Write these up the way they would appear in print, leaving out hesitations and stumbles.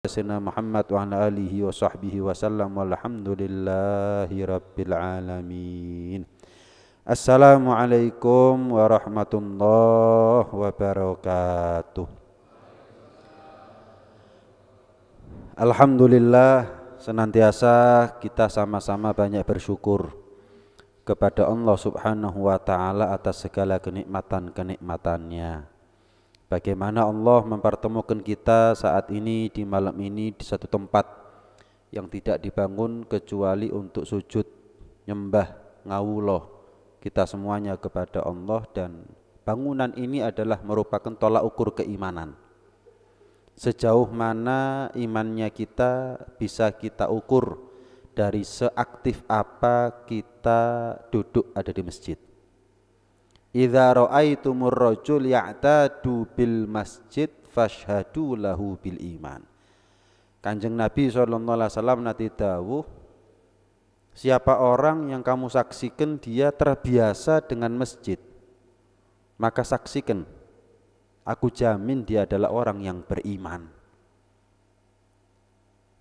sayyidina Muhammad wa ala alihi wa sahbihi wa sallam walhamdulillahi rabbil alamin. Assalamualaikum warahmatullahi wabarakatuh. Alhamdulillah, senantiasa kita sama-sama banyak bersyukur kepada Allah Subhanahu wa ta'ala atas segala kenikmatan-kenikmatannya. Bagaimana Allah mempertemukan kita saat ini di malam ini di satu tempat yang tidak dibangun kecuali untuk sujud, nyembah, ngawuloh kita semuanya kepada Allah, dan bangunan ini adalah merupakan tolak ukur keimanan. Sejauh mana imannya kita bisa kita ukur dari seaktif apa kita duduk ada di masjid. Idza ra'aitumur rajul ya'tadu bil masjid fashhadu lahu bil iman. Kanjeng Nabi SAW nanti dawuh, siapa orang yang kamu saksikan dia terbiasa dengan masjid, maka saksikan, aku jamin dia adalah orang yang beriman.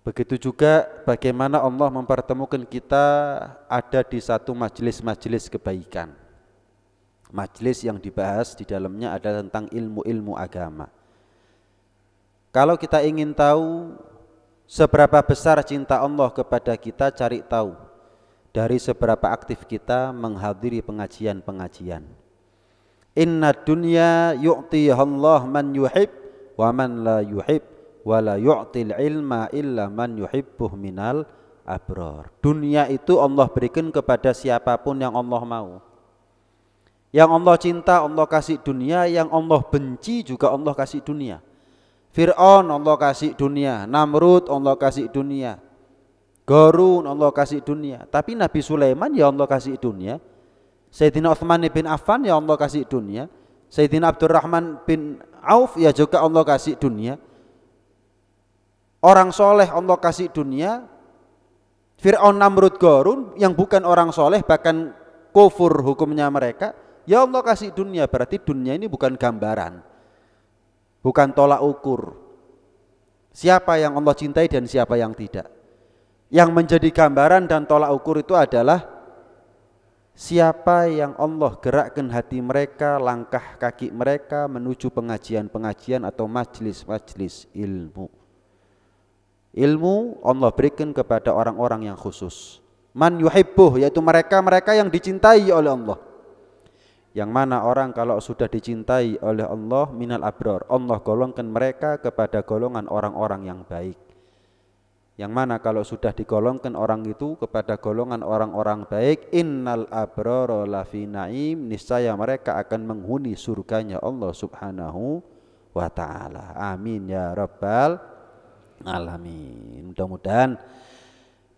Begitu juga bagaimana Allah mempertemukan kita ada di satu majelis-majelis kebaikan. Majelis yang dibahas di dalamnya adalah tentang ilmu-ilmu agama. Kalau kita ingin tahu seberapa besar cinta Allah kepada kita, cari tahu dari seberapa aktif kita menghadiri pengajian-pengajian. Inna dunya yu'tihallah man yuhib wa man la yuhib wa la yu'til ilma illa man yuhibbuh minal abrar. Dunia itu Allah berikan kepada siapapun yang Allah mau. Yang Allah cinta Allah kasih dunia, yang Allah benci juga Allah kasih dunia. Fir'aun Allah kasih dunia, Namrud Allah kasih dunia, Qarun Allah kasih dunia. Tapi Nabi Sulaiman ya Allah kasih dunia. Sayyidina Utsman bin Affan ya Allah kasih dunia. Sayyidina Abdurrahman bin Auf ya juga Allah kasih dunia. Orang soleh Allah kasih dunia. Fir'aun, Namrud, Qarun yang bukan orang soleh bahkan kufur hukumnya mereka, ya Allah kasih dunia. Berarti dunia ini bukan gambaran, bukan tolak ukur siapa yang Allah cintai dan siapa yang tidak. Yang menjadi gambaran dan tolak ukur itu adalah siapa yang Allah gerakkan hati mereka, langkah kaki mereka menuju pengajian-pengajian atau majlis-majlis ilmu. Ilmu Allah berikan kepada orang-orang yang khusus. Man yuhibbuh, yaitu mereka-mereka yang dicintai oleh Allah. Yang mana orang kalau sudah dicintai oleh Allah minal abrar, Allah golongkan mereka kepada golongan orang-orang yang baik. Yang mana kalau sudah digolongkan orang itu kepada golongan orang-orang baik, innal abrara lafi naim, niscaya mereka akan menghuni surganya Allah Subhanahu wa ta'ala. Amin ya rabbal alamin. Mudah-mudahan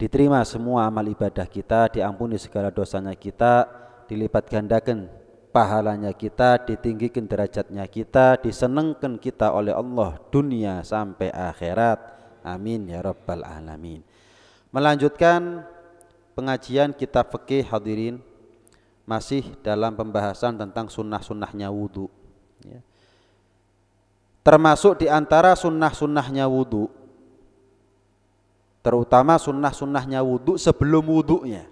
diterima semua amal ibadah kita, diampuni segala dosanya kita, dilipat gandakan pahalanya kita, ditinggikan derajatnya kita, disenengkan kita oleh Allah dunia sampai akhirat. Amin ya rabbal alamin. Melanjutkan pengajian kitab fikih hadirin, masih dalam pembahasan tentang sunnah-sunnahnya wudu ya. Termasuk di antara sunnah-sunnahnya wudu, terutama sunnah-sunnahnya wudu sebelum wudunya,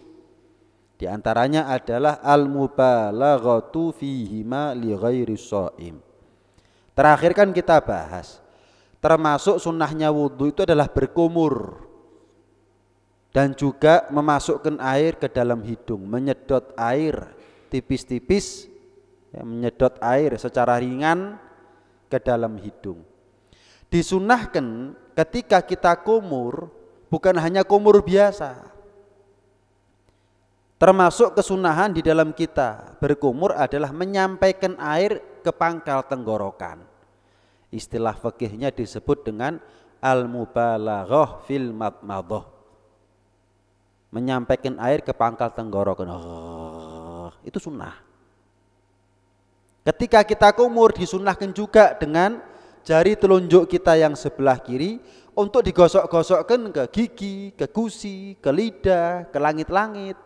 di antaranya adalah al-mubalaghatu fihima li ghairi shaim. Terakhir kan kita bahas termasuk sunnahnya wudhu itu adalah berkumur dan juga memasukkan air ke dalam hidung, menyedot air tipis-tipis ya, menyedot air secara ringan ke dalam hidung. Disunnahkan ketika kita kumur, bukan hanya kumur biasa, termasuk kesunahan di dalam kita berkumur adalah menyampaikan air ke pangkal tenggorokan. Istilah fikihnya disebut dengan al-mubalaghah fil madmadah, menyampaikan air ke pangkal tenggorokan. Itu sunnah. Ketika kita kumur disunnahkan juga dengan jari telunjuk kita yang sebelah kiri untuk digosok-gosokkan ke gigi, ke gusi, ke lidah, ke langit-langit.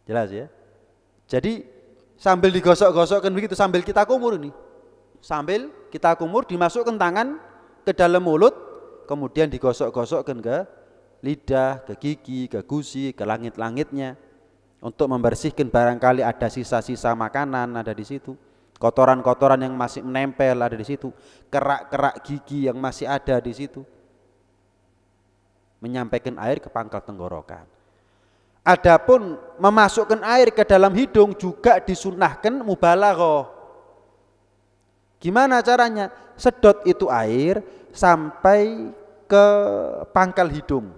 Jelas ya? Jadi sambil digosok-gosokkan begitu sambil kita kumur ini. Sambil kita kumur dimasukkan tangan ke dalam mulut, kemudian digosok-gosokkan ke lidah, ke gigi, ke gusi, ke langit-langitnya untuk membersihkan barangkali ada sisa-sisa makanan ada di situ, kotoran-kotoran yang masih menempel ada di situ, kerak-kerak gigi yang masih ada di situ. Menyampaikan air ke pangkal tenggorokan. Adapun memasukkan air ke dalam hidung juga disunahkan mubalaghah. Gimana caranya? Sedot itu air sampai ke pangkal hidung,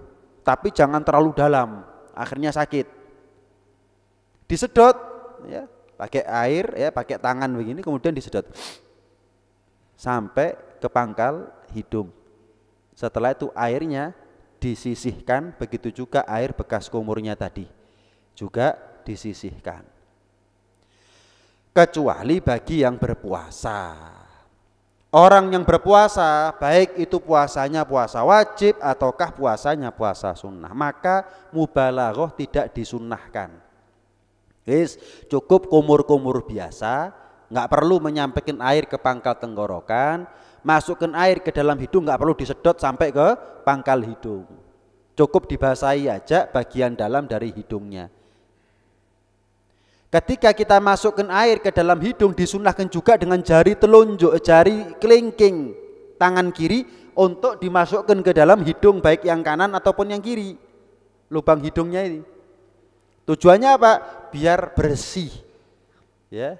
tapi jangan terlalu dalam, akhirnya sakit. Disedot ya, pakai air ya, pakai tangan begini, kemudian disedot sampai ke pangkal hidung. Setelah itu airnya disisihkan, begitu juga air bekas kumurnya tadi juga disisihkan. Kecuali bagi yang berpuasa. Orang yang berpuasa, baik itu puasanya puasa wajib ataukah puasanya puasa sunnah, maka mubalaghah tidak disunnahkan. Cukup kumur-kumur biasa, nggak perlu menyampaikan air ke pangkal tenggorokan, masukkan air ke dalam hidung, nggak perlu disedot sampai ke pangkal hidung. Cukup dibasahi aja bagian dalam dari hidungnya. Ketika kita masukkan air ke dalam hidung, disunahkan juga dengan jari telunjuk, jari kelingking tangan kiri untuk dimasukkan ke dalam hidung, baik yang kanan ataupun yang kiri, lubang hidungnya ini. Tujuannya apa? Biar bersih, ya,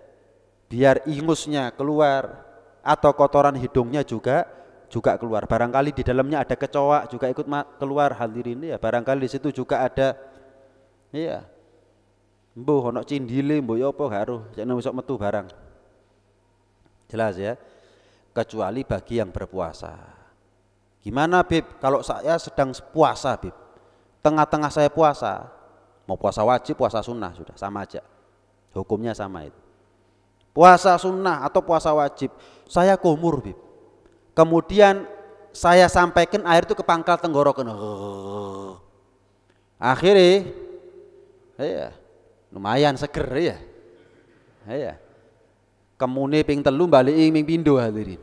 biar ingusnya keluar atau kotoran hidungnya juga keluar. Barangkali di dalamnya ada kecoak juga ikut keluar, hadirin ya. Barangkali di situ juga ada, ya, mbuh ono cindile mbuh ya apa garuh nek iso metu barang. Jelas ya. Kecuali bagi yang berpuasa. Gimana Bib kalau saya sedang puasa Bib? Tengah-tengah saya puasa. Mau puasa wajib, puasa sunnah sudah sama aja. Hukumnya sama itu. Puasa sunnah atau puasa wajib, saya kumur Bib. Kemudian saya sampaikan air itu ke pangkal tenggorokan. Akhirnya ya lumayan seger ya. Ya. Kemune ping telu balik ping pindho hadirin.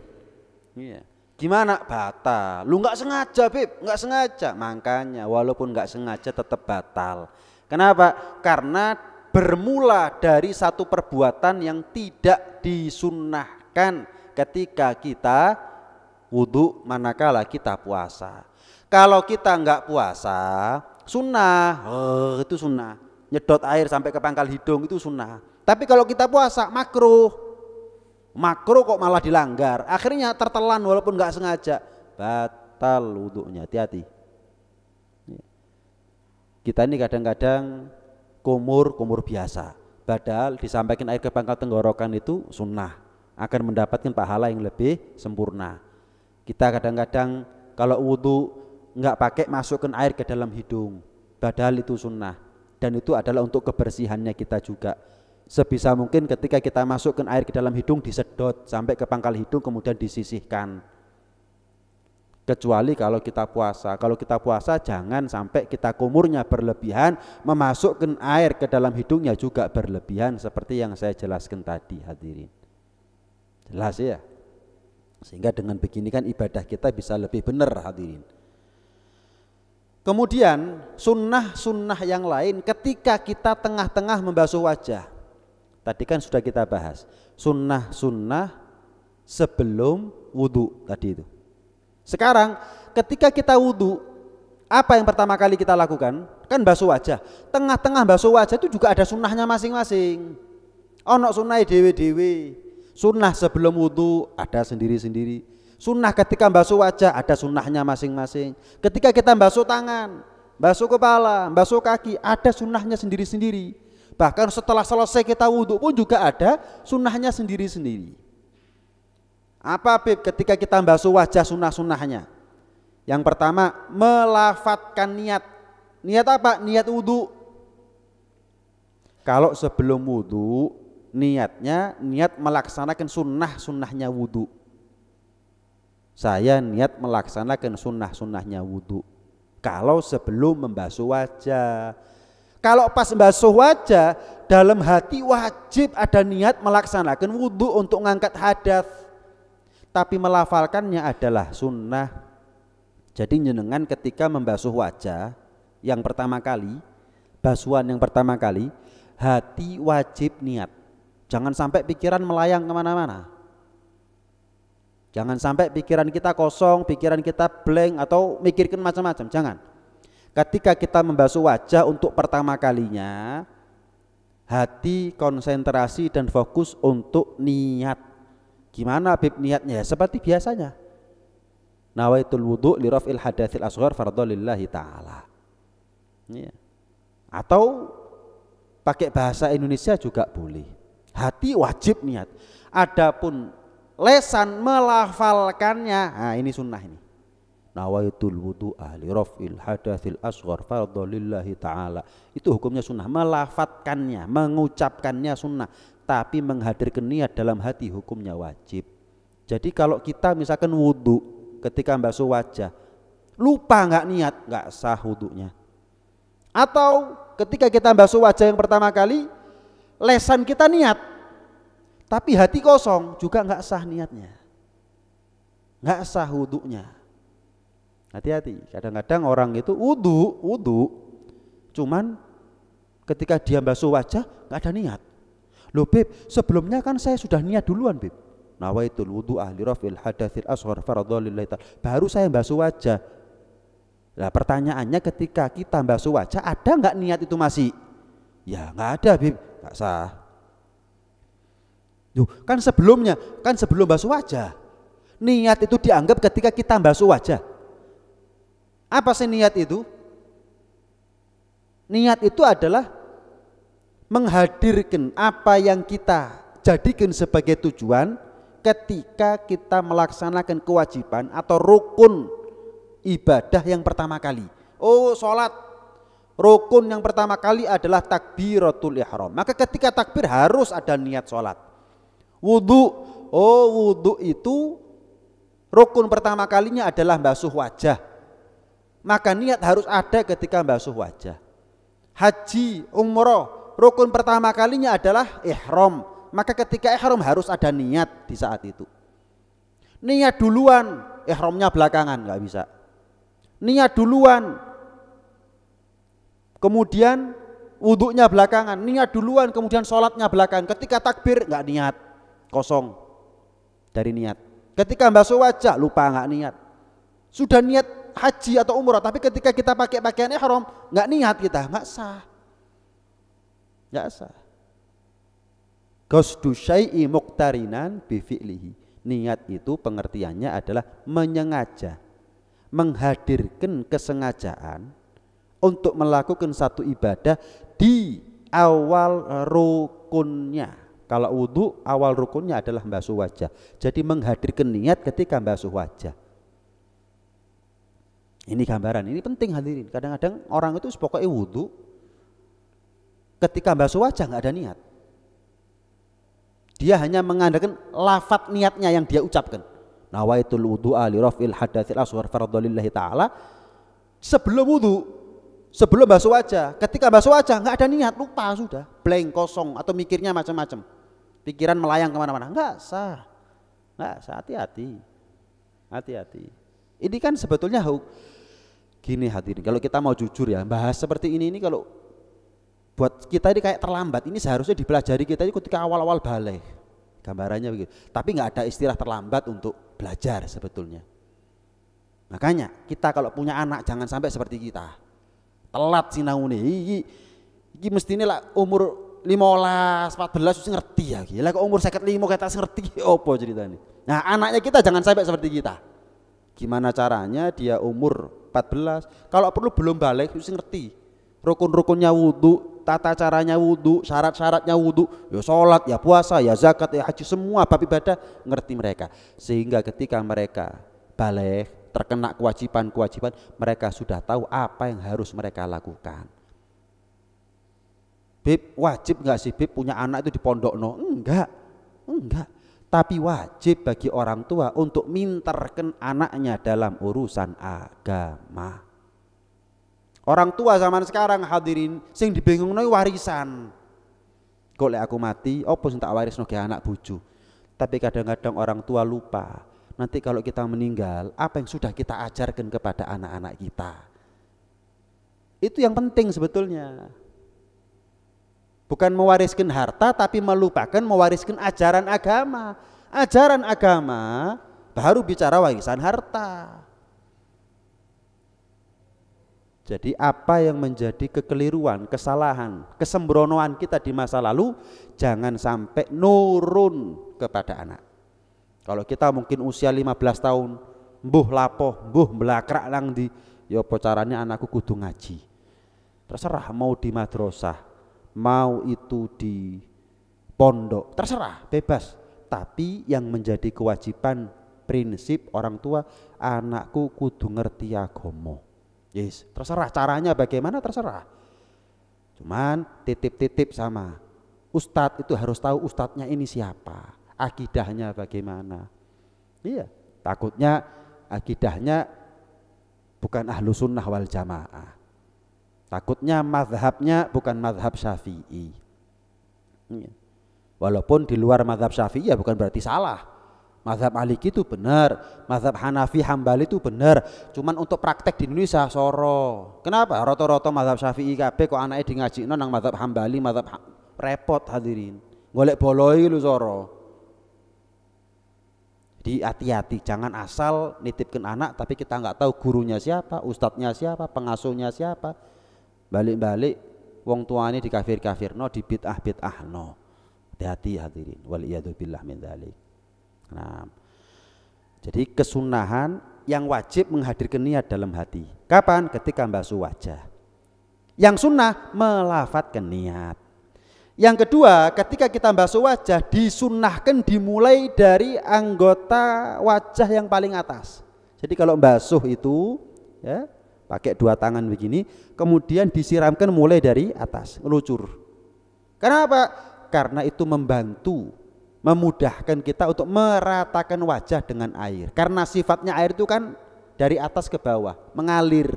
Iya. Gimana? Batal. Lu nggak sengaja, Bib, nggak sengaja. Makanya walaupun nggak sengaja tetap batal. Kenapa? Karena bermula dari satu perbuatan yang tidak disunnahkan ketika kita wudu manakala kita puasa. Kalau kita nggak puasa, sunnah, itu sunnah. Nyedot air sampai ke pangkal hidung itu sunnah. Tapi kalau kita puasa makruh kok malah dilanggar. Akhirnya tertelan walaupun nggak sengaja, batal wudunya. Hati-hati. Kita ini kadang-kadang kumur biasa. Padahal disampaikan air ke pangkal tenggorokan itu sunnah, akan mendapatkan pahala yang lebih sempurna. Kita kadang-kadang kalau wudu nggak pakai masukkan air ke dalam hidung, padahal itu sunnah. Dan itu adalah untuk kebersihannya kita juga. Sebisa mungkin ketika kita masukkan air ke dalam hidung disedot sampai ke pangkal hidung kemudian disisihkan. Kecuali kalau kita puasa. Kalau kita puasa jangan sampai kita kumurnya berlebihan, memasukkan air ke dalam hidungnya juga berlebihan seperti yang saya jelaskan tadi hadirin. Jelas ya? Sehingga dengan begini kan ibadah kita bisa lebih benar hadirin. Kemudian sunnah yang lain ketika kita tengah-tengah membasuh wajah. Tadi kan sudah kita bahas sunnah sebelum wudu tadi itu. Sekarang ketika kita wudu, apa yang pertama kali kita lakukan? Kan basuh wajah. Tengah-tengah basuh wajah itu juga ada sunnahnya masing-masing. Ono sunnah dewe-dewe. Sunnah sebelum wudu ada sendiri-sendiri. Sunnah ketika basuh wajah ada sunnahnya masing-masing. Ketika kita basuh tangan, basuh kepala, basuh kaki, ada sunnahnya sendiri-sendiri. Bahkan setelah selesai kita wudhu pun juga ada sunnahnya sendiri-sendiri. Apa Bib ketika kita basuh wajah sunnah-sunnahnya? Yang pertama melafadzkan niat. Niat apa? Niat wudhu. Kalau sebelum wudhu niatnya niat melaksanakan sunnahnya wudhu. Saya niat melaksanakan sunnahnya wudhu. Kalau sebelum membasuh wajah. Kalau pas membasuh wajah, dalam hati wajib ada niat melaksanakan wudhu untuk mengangkat hadas. Tapi melafalkannya adalah sunnah Jadi jenengan ketika membasuh wajah yang pertama kali, basuhan yang pertama kali, hati wajib niat. Jangan sampai pikiran melayang kemana-mana. Jangan sampai pikiran kita kosong, pikiran kita blank atau mikirkan macam-macam. Jangan. Ketika kita membasuh wajah untuk pertama kalinya, hati konsentrasi dan fokus untuk niat. Gimana Habib niatnya? Seperti biasanya. Nawaitul wudu li raf'il hadatsil asghar fardhu lillahi ta'ala. Ya. Atau pakai bahasa Indonesia juga boleh. Hati wajib niat. Adapun lesan melafalkannya, nah ini sunnah ini. Nawaitul wudu li raf'il hadatsil asghar fardhu lillahi ta'ala. Itu hukumnya sunnah. Melafatkannya, mengucapkannya sunnah, tapi menghadirkan niat dalam hati hukumnya wajib. Jadi kalau kita misalkan wudu ketika basuh wajah lupa nggak niat, nggak sah wudunya. Atau ketika kita basuh wajah yang pertama kali, lesan kita niat tapi hati kosong, juga nggak sah niatnya, nggak sah wudunya. Hati-hati, kadang-kadang orang itu wudu cuman ketika dia basuh wajah nggak ada niat. Loh Beb, sebelumnya kan saya sudah niat duluan Beb. Nawaitul wudu'a li raf'il hadatsil asghar fardhu lillahi ta'ala. Baru saya basuh wajah. Nah pertanyaannya, ketika kita basuh wajah ada nggak niat itu masih? Ya nggak ada Bib, nggak sah. Duh, kan sebelumnya, kan sebelum basuh wajah niat itu dianggap ketika kita basuh wajah. Apa sih niat itu? Niat itu adalah menghadirkan apa yang kita jadikan sebagai tujuan ketika kita melaksanakan kewajiban atau rukun ibadah yang pertama kali. Oh, sholat, rukun yang pertama kali adalah takbiratul ihram. Maka ketika takbir harus ada niat sholat. Wudu, oh wudu itu rukun pertama kalinya adalah basuh wajah. Maka niat harus ada ketika basuh wajah. Haji, umroh, rukun pertama kalinya adalah ihram. Maka ketika ihram harus ada niat di saat itu. Niat duluan, ihramnya belakangan, nggak bisa. Niat duluan, kemudian wudhunya belakangan. Niat duluan, kemudian sholatnya belakangan. Ketika takbir nggak niat, kosong dari niat. Ketika basuh wajah lupa nggak niat. Sudah niat haji atau umrah, tapi ketika kita pakai pakaian ihram nggak niat, kita nggak sah, nggak sah. Qasdu syai'i muqtarinan bi fi'lihi. Niat itu pengertiannya adalah menyengaja, menghadirkan kesengajaan untuk melakukan satu ibadah di awal rukunnya. Kalau wudu awal rukunnya adalah basuh wajah. Jadi menghadirkan niat ketika basuh wajah. Ini gambaran, ini penting hadirin. Kadang-kadang orang itu pokoknya wudu, ketika basuh wajah nggak ada niat. Dia hanya mengandalkan lafaz niatnya yang dia ucapkan. Nawaitul wudu'a li raf'il hadatsil asghar fardhu lillahi ta'ala. Sebelum wudu, sebelum basuh wajah, ketika basuh wajah nggak ada niat, lupa sudah, blank, kosong, atau mikirnya macam-macam. Pikiran melayang kemana-mana, nggak sah, nggak sah. Hati-hati, hati-hati. Ini kan sebetulnya gini hadirin, kalau kita mau jujur ya, bahas seperti ini kalau buat kita ini kayak terlambat. Ini seharusnya dipelajari kita ini ketika awal-awal balik. Gambarannya begitu. Tapi nggak ada istilah terlambat untuk belajar sebetulnya. Makanya kita kalau punya anak jangan sampai seperti kita. Telat sinaune. Iki mestine lah umur 15, 14 wis ngerti ya. Lah kok umur 55 kita ngerti opo ceritanya. Nah, anaknya kita jangan sampai seperti kita. Gimana caranya dia umur 14, kalau perlu belum balik wis ngerti. Rukun-rukunnya wudu, tata caranya wudu, syarat-syaratnya wudu, ya sholat, ya puasa, ya zakat, ya haji, semua bab ibadah ngerti mereka. Sehingga ketika mereka balik, terkena kewajiban-kewajiban, mereka sudah tahu apa yang harus mereka lakukan. Bib, wajib nggak sih Bib punya anak itu di pondokno? Enggak. Tapi wajib bagi orang tua untuk minterkan anaknya dalam urusan agama. Orang tua zaman sekarang hadirin sing dibingungno warisan. Kok lek aku mati opo sing tak warisno ge anak bojo. Tapi kadang-kadang orang tua lupa nanti kalau kita meninggal, apa yang sudah kita ajarkan kepada anak-anak kita. Itu yang penting sebetulnya. Bukan mewariskan harta, tapi melupakan mewariskan ajaran agama. Ajaran agama baru bicara warisan harta. Jadi apa yang menjadi kekeliruan, kesalahan, kesembronoan kita di masa lalu jangan sampai nurun kepada anak. Kalau kita mungkin usia 15 tahun, mbuh lapoh, mbuh belakrak nang di, ya apa carane anakku kudu ngaji. Terserah mau di madrasah, mau itu di pondok, terserah, bebas. Tapi yang menjadi kewajiban prinsip orang tua, anakku kudu ngerti agama. Yes, terserah caranya bagaimana terserah. Cuman titip-titip sama ustadz itu harus tahu ustadznya ini siapa, akidahnya bagaimana. Iya, takutnya akidahnya bukan ahlu sunnah wal jamaah, takutnya mazhabnya bukan mazhab syafi'i. Iya. Walaupun di luar mazhab syafi'i ya bukan berarti salah. Mazhab Maliki itu benar, mazhab Hanafi, Hambali itu benar. Cuman untuk praktek di Indonesia soro. Kenapa? Roto-roto mazhab Syafi'i kabeh kok anaknya di ngajino nang mazhab Hambali, repot hadirin. Golek boloi lu soro. Jadi hati-hati, jangan asal nitipkan anak tapi kita nggak tahu gurunya siapa, ustadznya siapa, pengasuhnya siapa. Balik-balik wong tuane dikafir-kafirno, dibid'ah-bid'ahno. Hati-hati hadirin. Wal iyadu billah min dzalik. Nah, jadi kesunahan yang wajib menghadirkan niat dalam hati. Kapan? Ketika basuh wajah. Yang sunnah melafadzkan niat. Yang kedua, ketika kita basuh wajah disunnahkan dimulai dari anggota wajah yang paling atas. Jadi kalau basuh itu ya pakai dua tangan begini, kemudian disiramkan mulai dari atas, ngelucur. Kenapa? Karena itu membantu, memudahkan kita untuk meratakan wajah dengan air. Karena sifatnya air itu kan dari atas ke bawah, mengalir,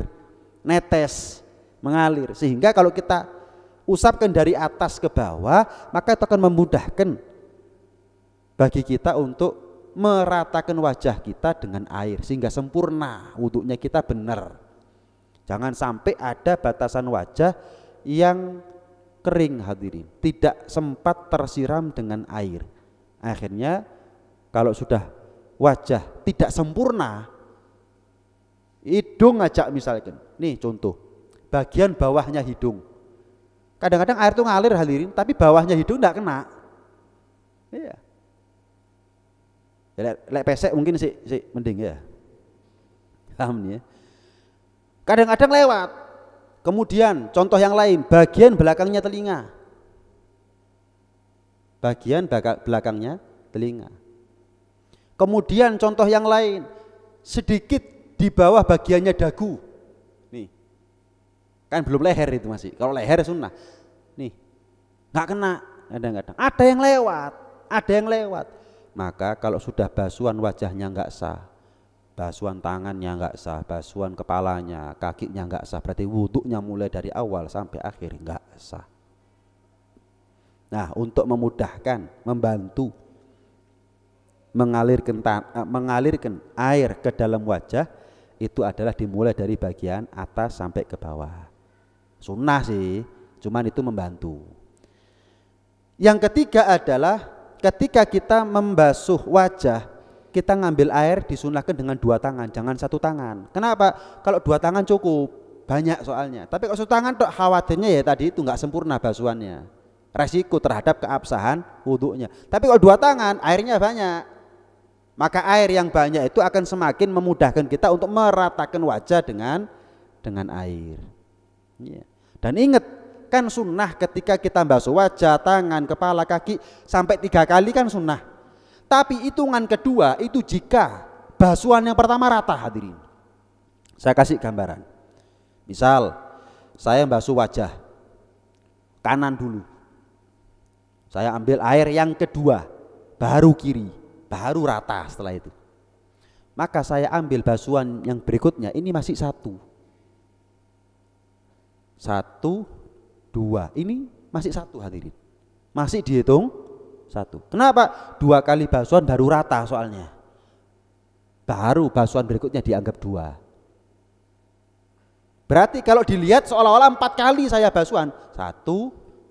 netes, mengalir. Sehingga kalau kita usapkan dari atas ke bawah, maka itu akan memudahkan bagi kita untuk meratakan wajah kita dengan air sehingga sempurna, wudunya kita benar. Jangan sampai ada batasan wajah yang kering hadirin, tidak sempat tersiram dengan air. Akhirnya kalau sudah wajah tidak sempurna, hidung aja misalkan, nih contoh, bagian bawahnya hidung, kadang-kadang air itu ngalir hadirin, tapi bawahnya hidung tidak kena. Iya. Lek pesek mungkin sih mending ya, paham nih ya. Kadang-kadang lewat. Kemudian contoh yang lain, bagian belakangnya telinga. Bagian belakangnya telinga. Kemudian contoh yang lain, sedikit di bawah bagiannya dagu. Nih, kan belum leher itu masih. Kalau leher sunnah. Nih, nggak kena. Kadang-kadang ada yang lewat, ada yang lewat. Maka kalau sudah basuhan wajahnya nggak sah, basuhan tangannya nggak sah, basuhan kepalanya, kakinya nggak sah, berarti wudhunya mulai dari awal sampai akhir nggak sah. Nah, untuk memudahkan, membantu mengalirkan air ke dalam wajah itu adalah dimulai dari bagian atas sampai ke bawah. Sunnah sih, cuman itu membantu. Yang ketiga adalah ketika kita membasuh wajah, kita ngambil air disunahkan dengan dua tangan, jangan satu tangan. Kenapa? Kalau dua tangan cukup, banyak soalnya. Tapi kalau satu tangan khawatirnya ya tadi itu nggak sempurna basuhannya. Resiko terhadap keabsahan wudhunya. Tapi kalau dua tangan airnya banyak, maka air yang banyak itu akan semakin memudahkan kita untuk meratakan wajah dengan air. Dan ingat, kan sunnah ketika kita basuh wajah, tangan, kepala, kaki sampai 3 kali kan sunnah. Tapi hitungan kedua itu jika basuhan yang pertama rata hadirin. Saya kasih gambaran. Misal saya basuh wajah kanan dulu. Saya ambil air yang kedua, baru kiri, baru rata setelah itu. Maka saya ambil basuhan yang berikutnya, ini masih satu, dua, ini masih satu hadirin, masih dihitung satu. Kenapa? 2 kali basuhan baru rata soalnya. baru basuhan berikutnya dianggap 2. Berarti kalau dilihat seolah-olah 4 kali saya basuhan, 1,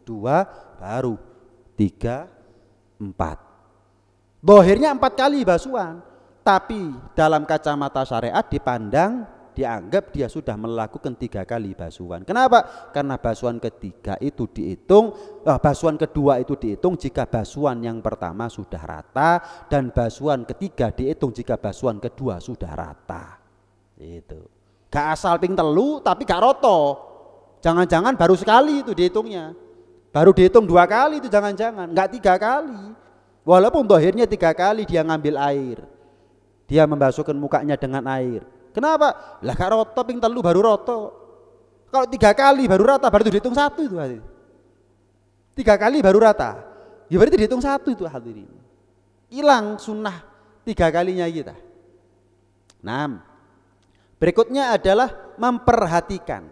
2, baru 3, 4. Dohirnya 4 kali basuhan, tapi dalam kacamata syariat dipandang, dianggap dia sudah melakukan 3 kali basuhan. Kenapa? Karena basuhan ketiga itu dihitung, basuhan kedua itu dihitung jika basuhan yang pertama sudah rata, dan basuhan ketiga dihitung jika basuhan kedua sudah rata. Itu. Gak asal ping telu tapi gak roto. Jangan-jangan baru sekali itu dihitungnya. Baru dihitung 2 kali itu jangan-jangan, gak 3 kali. Walaupun dohirnya 3 kali dia ngambil air, dia membasuhkan mukanya dengan air. Kenapa? Lah gak roto ping telu baru roto. Kalau 3 kali baru rata, baru dihitung 1 itu hadirin. 3 kali baru rata, ya berarti dihitung 1 itu hadirin. Hilang sunnah 3 kalinya kita. 6. Berikutnya adalah memperhatikan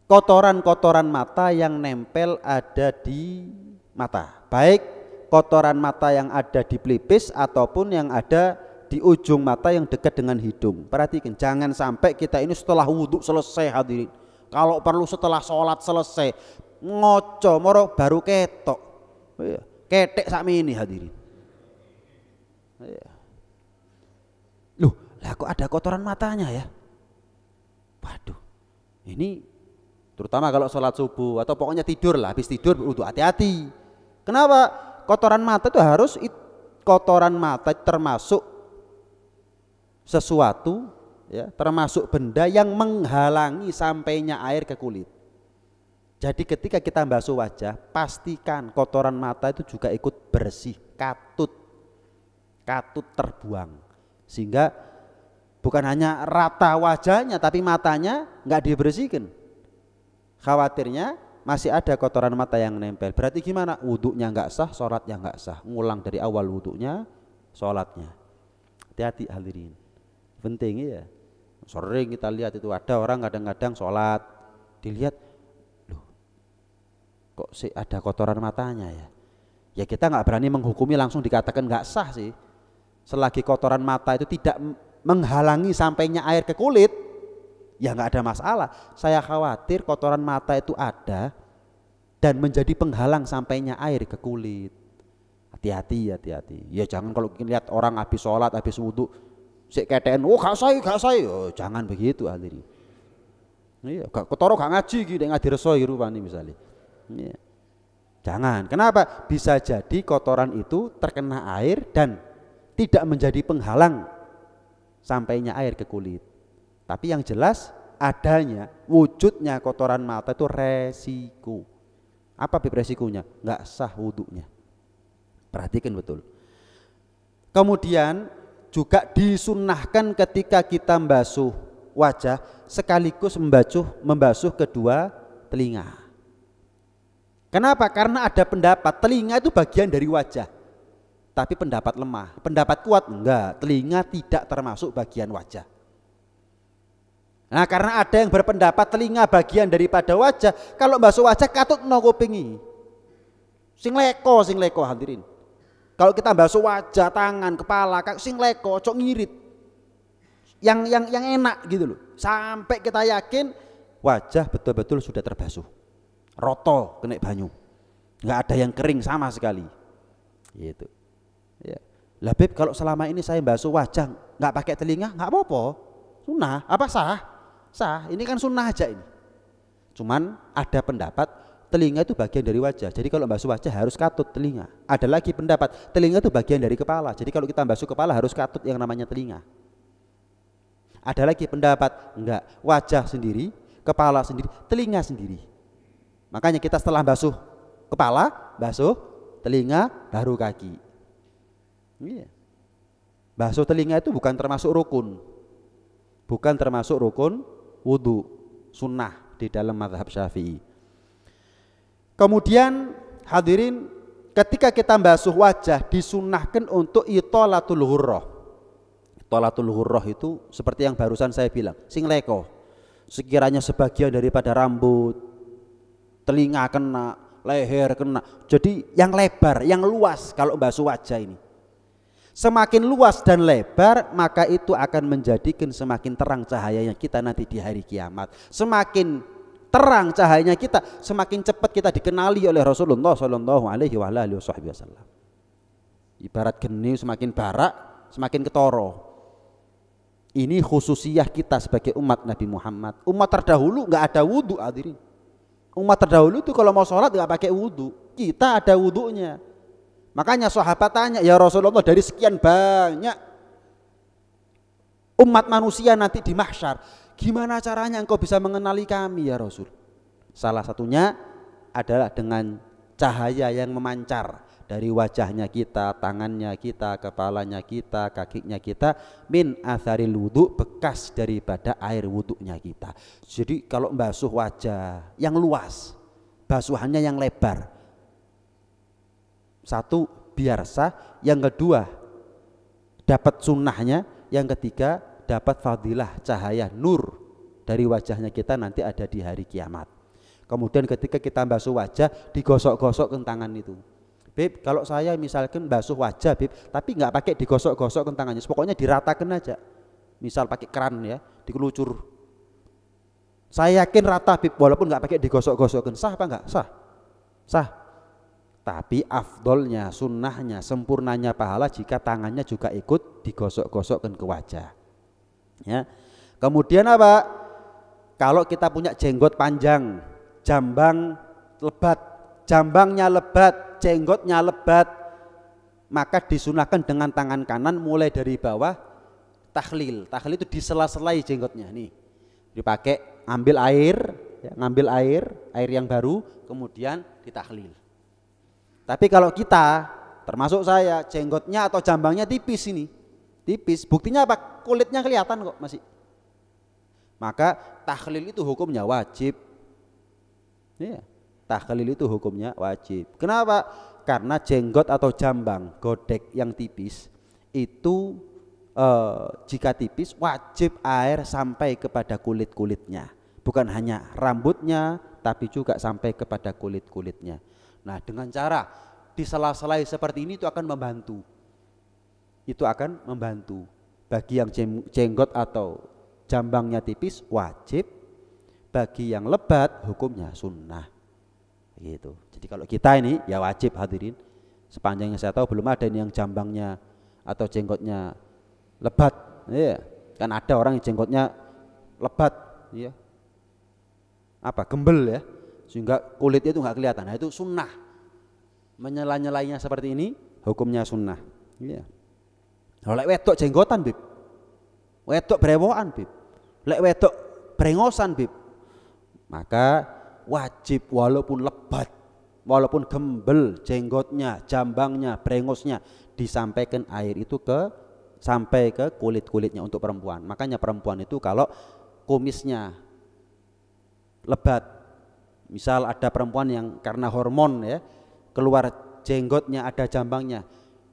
kotoran-kotoran mata yang nempel ada di mata. Baik kotoran mata yang ada di pelipis ataupun yang ada di ujung mata yang dekat dengan hidung. Perhatikan, jangan sampai kita ini setelah wudhu selesai hadirin, kalau perlu setelah sholat selesai, ngoco moro baru ketok, ketek sami ini hadirin. Loh, lah kok ada kotoran matanya ya? Waduh, ini terutama kalau sholat subuh atau pokoknya tidur lah, habis tidur wudhu, hati-hati. Kenapa? Kotoran mata itu harus, kotoran mata termasuk sesuatu ya, termasuk benda yang menghalangi sampainya air ke kulit. Jadi ketika kita basuh wajah, pastikan kotoran mata itu juga ikut bersih, katut terbuang, sehingga bukan hanya rata wajahnya tapi matanya nggak dibersihkan. Khawatirnya masih ada kotoran mata yang nempel. Berarti gimana? Wudhunya nggak sah, sholatnya nggak sah. Ngulang dari awal wudhunya, sholatnya. Hati-hati hadirin. Penting ya. Sering kita lihat itu ada orang kadang-kadang sholat, dilihat, loh, kok sih ada kotoran matanya ya? Ya kita nggak berani menghukumi langsung dikatakan nggak sah sih. Selagi kotoran mata itu tidak menghalangi sampainya air ke kulit, ya nggak ada masalah. Saya khawatir kotoran mata itu ada dan menjadi penghalang sampainya air ke kulit. Hati-hati. Ya jangan kalau lihat orang habis sholat, habis wudhu, sik keteen, oh gak saya, oh, jangan begitu hadirin. Iya, ketoro gak ngaji gitu, ngadi resoi rupanya misalnya. Iya. Jangan. Kenapa? Bisa jadi kotoran itu terkena air dan tidak menjadi penghalang sampainya air ke kulit. Tapi yang jelas adanya, wujudnya kotoran mata itu resiko. Apa resikonya? Nggak sah wudhunya. Perhatikan betul. Kemudian juga disunnahkan ketika kita membasuh wajah sekaligus membasuh kedua telinga. Kenapa? Karena ada pendapat telinga itu bagian dari wajah, tapi pendapat lemah. Pendapat kuat enggak, telinga tidak termasuk bagian wajah. Nah karena ada yang berpendapat telinga bagian daripada wajah, kalau basuh wajah katut no kupingi. Sing leko hadirin. Kalau kita basuh wajah, tangan, kepala, sing leko, cok ngirit. Yang enak gitu loh. Sampai kita yakin wajah betul-betul sudah terbasuh. Roto kena banyu. Enggak ada yang kering sama sekali. Gitu. Ya. Lah Beb, kalau selama ini saya basuh wajah enggak pakai telinga, enggak apa-apa. Sunnah, apa sah? Sah, ini kan sunnah aja ini. Cuman ada pendapat telinga itu bagian dari wajah. Jadi kalau basuh wajah harus katut telinga. Ada lagi pendapat telinga itu bagian dari kepala. Jadi kalau kita basuh kepala harus katut yang namanya telinga. Ada lagi pendapat enggak, wajah sendiri, kepala sendiri, telinga sendiri. Makanya kita setelah basuh kepala, basuh telinga, baru kaki. Iya. Basuh telinga itu bukan termasuk rukun. Bukan termasuk rukun wudu, sunnah di dalam mazhab Syafi'i. Kemudian hadirin, ketika kita basuh wajah disunnahkan untuk itolatul hurrah. Itolatul hurrah itu seperti yang barusan saya bilang, sing leko. Sekiranya sebagian daripada rambut, telinga kena, leher kena. Jadi yang lebar, yang luas kalau basuh wajah ini. Semakin luas dan lebar, maka itu akan menjadikan semakin terang cahayanya kita nanti di hari kiamat. Semakin terang cahayanya kita, semakin cepat kita dikenali oleh Rasulullah Shallallahu Alaihi Wasallam. Ibarat geni semakin barak, semakin ketoro. Ini khususiyah kita sebagai umat Nabi Muhammad. Umat terdahulu nggak ada wudhu, hadirin. Umat terdahulu itu kalau mau sholat nggak pakai wudhu. Kita ada wudhunya. Makanya sahabat tanya, ya Rasulullah, dari sekian banyak umat manusia nanti di mahsyar, gimana caranya engkau bisa mengenali kami ya Rasul? Salah satunya adalah dengan cahaya yang memancar dari wajahnya kita, tangannya kita, kepalanya kita, kakinya kita, min atharil wudu, bekas daripada air wudunya kita. Jadi kalau basuh wajah yang luas, basuhannya yang lebar, satu biar sah, yang kedua dapat sunnahnya, yang ketiga dapat fadilah cahaya nur dari wajahnya kita nanti ada di hari kiamat. Kemudian ketika kita basuh wajah, digosok-gosok tangan itu. Beb, kalau saya misalkan basuh wajah, Beb, tapi nggak pakai digosok-gosok tangannya, pokoknya diratakan aja. Misal pakai keran ya, dikelucur. Saya yakin rata, Beb, walaupun nggak pakai digosok-gosok. Sah apa enggak? Sah. Sah. Tapi afdolnya, sunnahnya, sempurnanya pahala jika tangannya juga ikut digosok-gosokkan ke wajah. Ya. Kemudian apa? Kalau kita punya jenggot panjang, jambang lebat, jambangnya lebat, jenggotnya lebat, maka disunahkan dengan tangan kanan mulai dari bawah takhlil. Takhlil itu disela-selai jenggotnya nih. Dipakai ambil air, ya, ngambil air yang baru, kemudian ditakhlil. Tapi kalau kita, termasuk saya, jenggotnya atau jambangnya tipis ini, tipis, buktinya apa? Kulitnya kelihatan kok masih. Maka takhlil itu hukumnya wajib. Ya, takhlil itu hukumnya wajib. Kenapa? Karena jenggot atau jambang godek yang tipis itu jika tipis wajib air sampai kepada kulit-kulitnya. Bukan hanya rambutnya, tapi juga sampai kepada kulit-kulitnya. Nah, dengan cara disela-selai seperti ini itu akan membantu. Itu akan membantu. Bagi yang jenggot atau jambangnya tipis wajib, bagi yang lebat hukumnya sunnah. Gitu. Jadi kalau kita ini ya wajib, hadirin. Sepanjang yang saya tahu belum ada ini yang jambangnya atau jenggotnya lebat. Ya. Kan ada orang yang jenggotnya lebat, ya. Apa? Gembel ya. Sehingga kulitnya itu nggak kelihatan. Nah, itu sunnah. Menyela-nyelainya seperti ini hukumnya sunnah. Iya. Kalau lek wedok jenggotan, Bib. Wedok brewokan, Bib. Lek wedok brengosan, Bib. Maka wajib walaupun lebat, walaupun gembel jenggotnya, jambangnya, brengosnya, disampaikan air itu sampai ke kulit-kulitnya untuk perempuan. Makanya perempuan itu kalau kumisnya lebat, misal ada perempuan yang karena hormon ya keluar jenggotnya, ada jambangnya,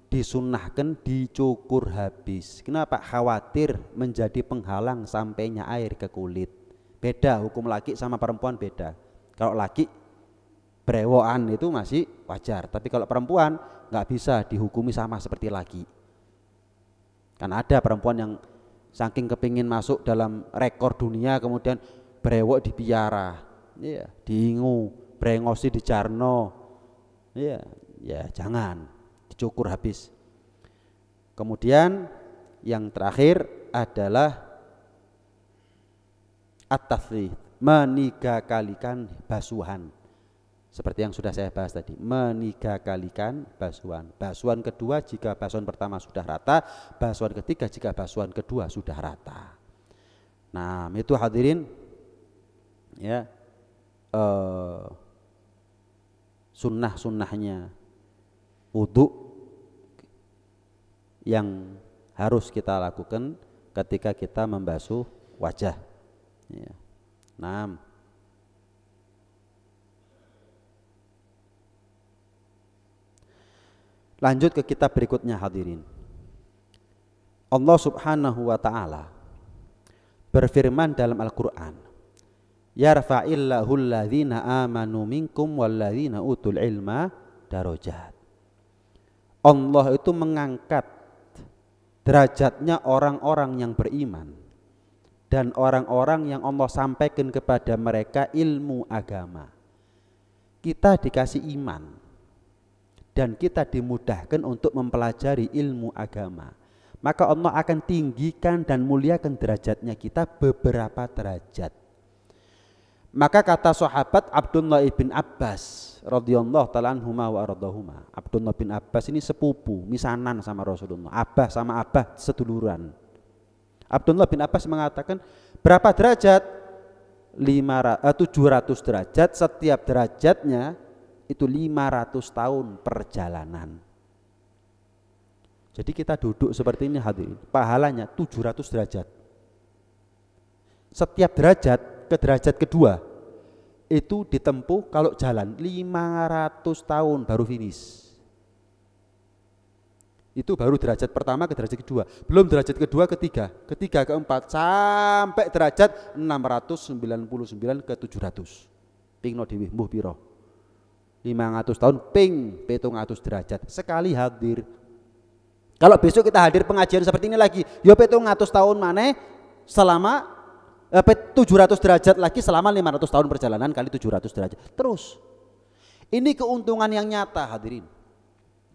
disunnahkan dicukur habis. Kenapa? Khawatir menjadi penghalang sampainya air ke kulit. Beda hukum laki sama perempuan, beda. Kalau laki brewokan itu masih wajar, tapi kalau perempuan nggak bisa dihukumi sama seperti laki. Kan ada perempuan yang saking kepingin masuk dalam rekor dunia kemudian brewok dipiara, ya, diingu, brengosi dijarno, ya, ya jangan, dicukur habis. Kemudian yang terakhir adalah at-tathlith, menigakalikan basuhan. Seperti yang sudah saya bahas tadi, menigakalikan basuhan. Basuhan kedua jika basuhan pertama sudah rata, basuhan ketiga jika basuhan kedua sudah rata. Nah, itu hadirin ya, sunnah-sunnahnya wudu yang harus kita lakukan ketika kita membasuh wajah ya. Nah, lanjut ke kitab berikutnya hadirin. Allah Subhanahu wa ta'ala berfirman dalam Al-Qur'an, yarfa'illahu alladhina amanu minkum walladhina utul ilma darajat. Allah itu mengangkat derajatnya orang-orang yang beriman dan orang-orang yang Allah sampaikan kepada mereka ilmu agama. Kita dikasih iman dan kita dimudahkan untuk mempelajari ilmu agama, maka Allah akan tinggikan dan muliakan derajatnya kita beberapa derajat. Maka kata sahabat Abdullah bin Abbas radhiyallahu ta'ala anhuma wa ardahuma, Abdullah bin Abbas ini sepupu misanan sama Rasulullah, abah sama abah seduluran. Abdullah bin Abbas mengatakan berapa derajat? 700 derajat, setiap derajatnya itu 500 tahun perjalanan. Jadi kita duduk seperti ini hadirin, pahalanya 700 derajat. Setiap derajat ke derajat kedua itu ditempuh kalau jalan 500 tahun baru finish. Itu baru derajat pertama ke derajat kedua, belum derajat kedua, ketiga keempat sampai derajat 699 ke 700. Ping no dewi mbuh piro? 500 tahun ping 700 derajat sekali hadir. Kalau besok kita hadir pengajian seperti ini lagi, ya 700 tahun maneh selama 700 derajat lagi selama 500 tahun perjalanan kali 700 derajat. Terus. Ini keuntungan yang nyata hadirin.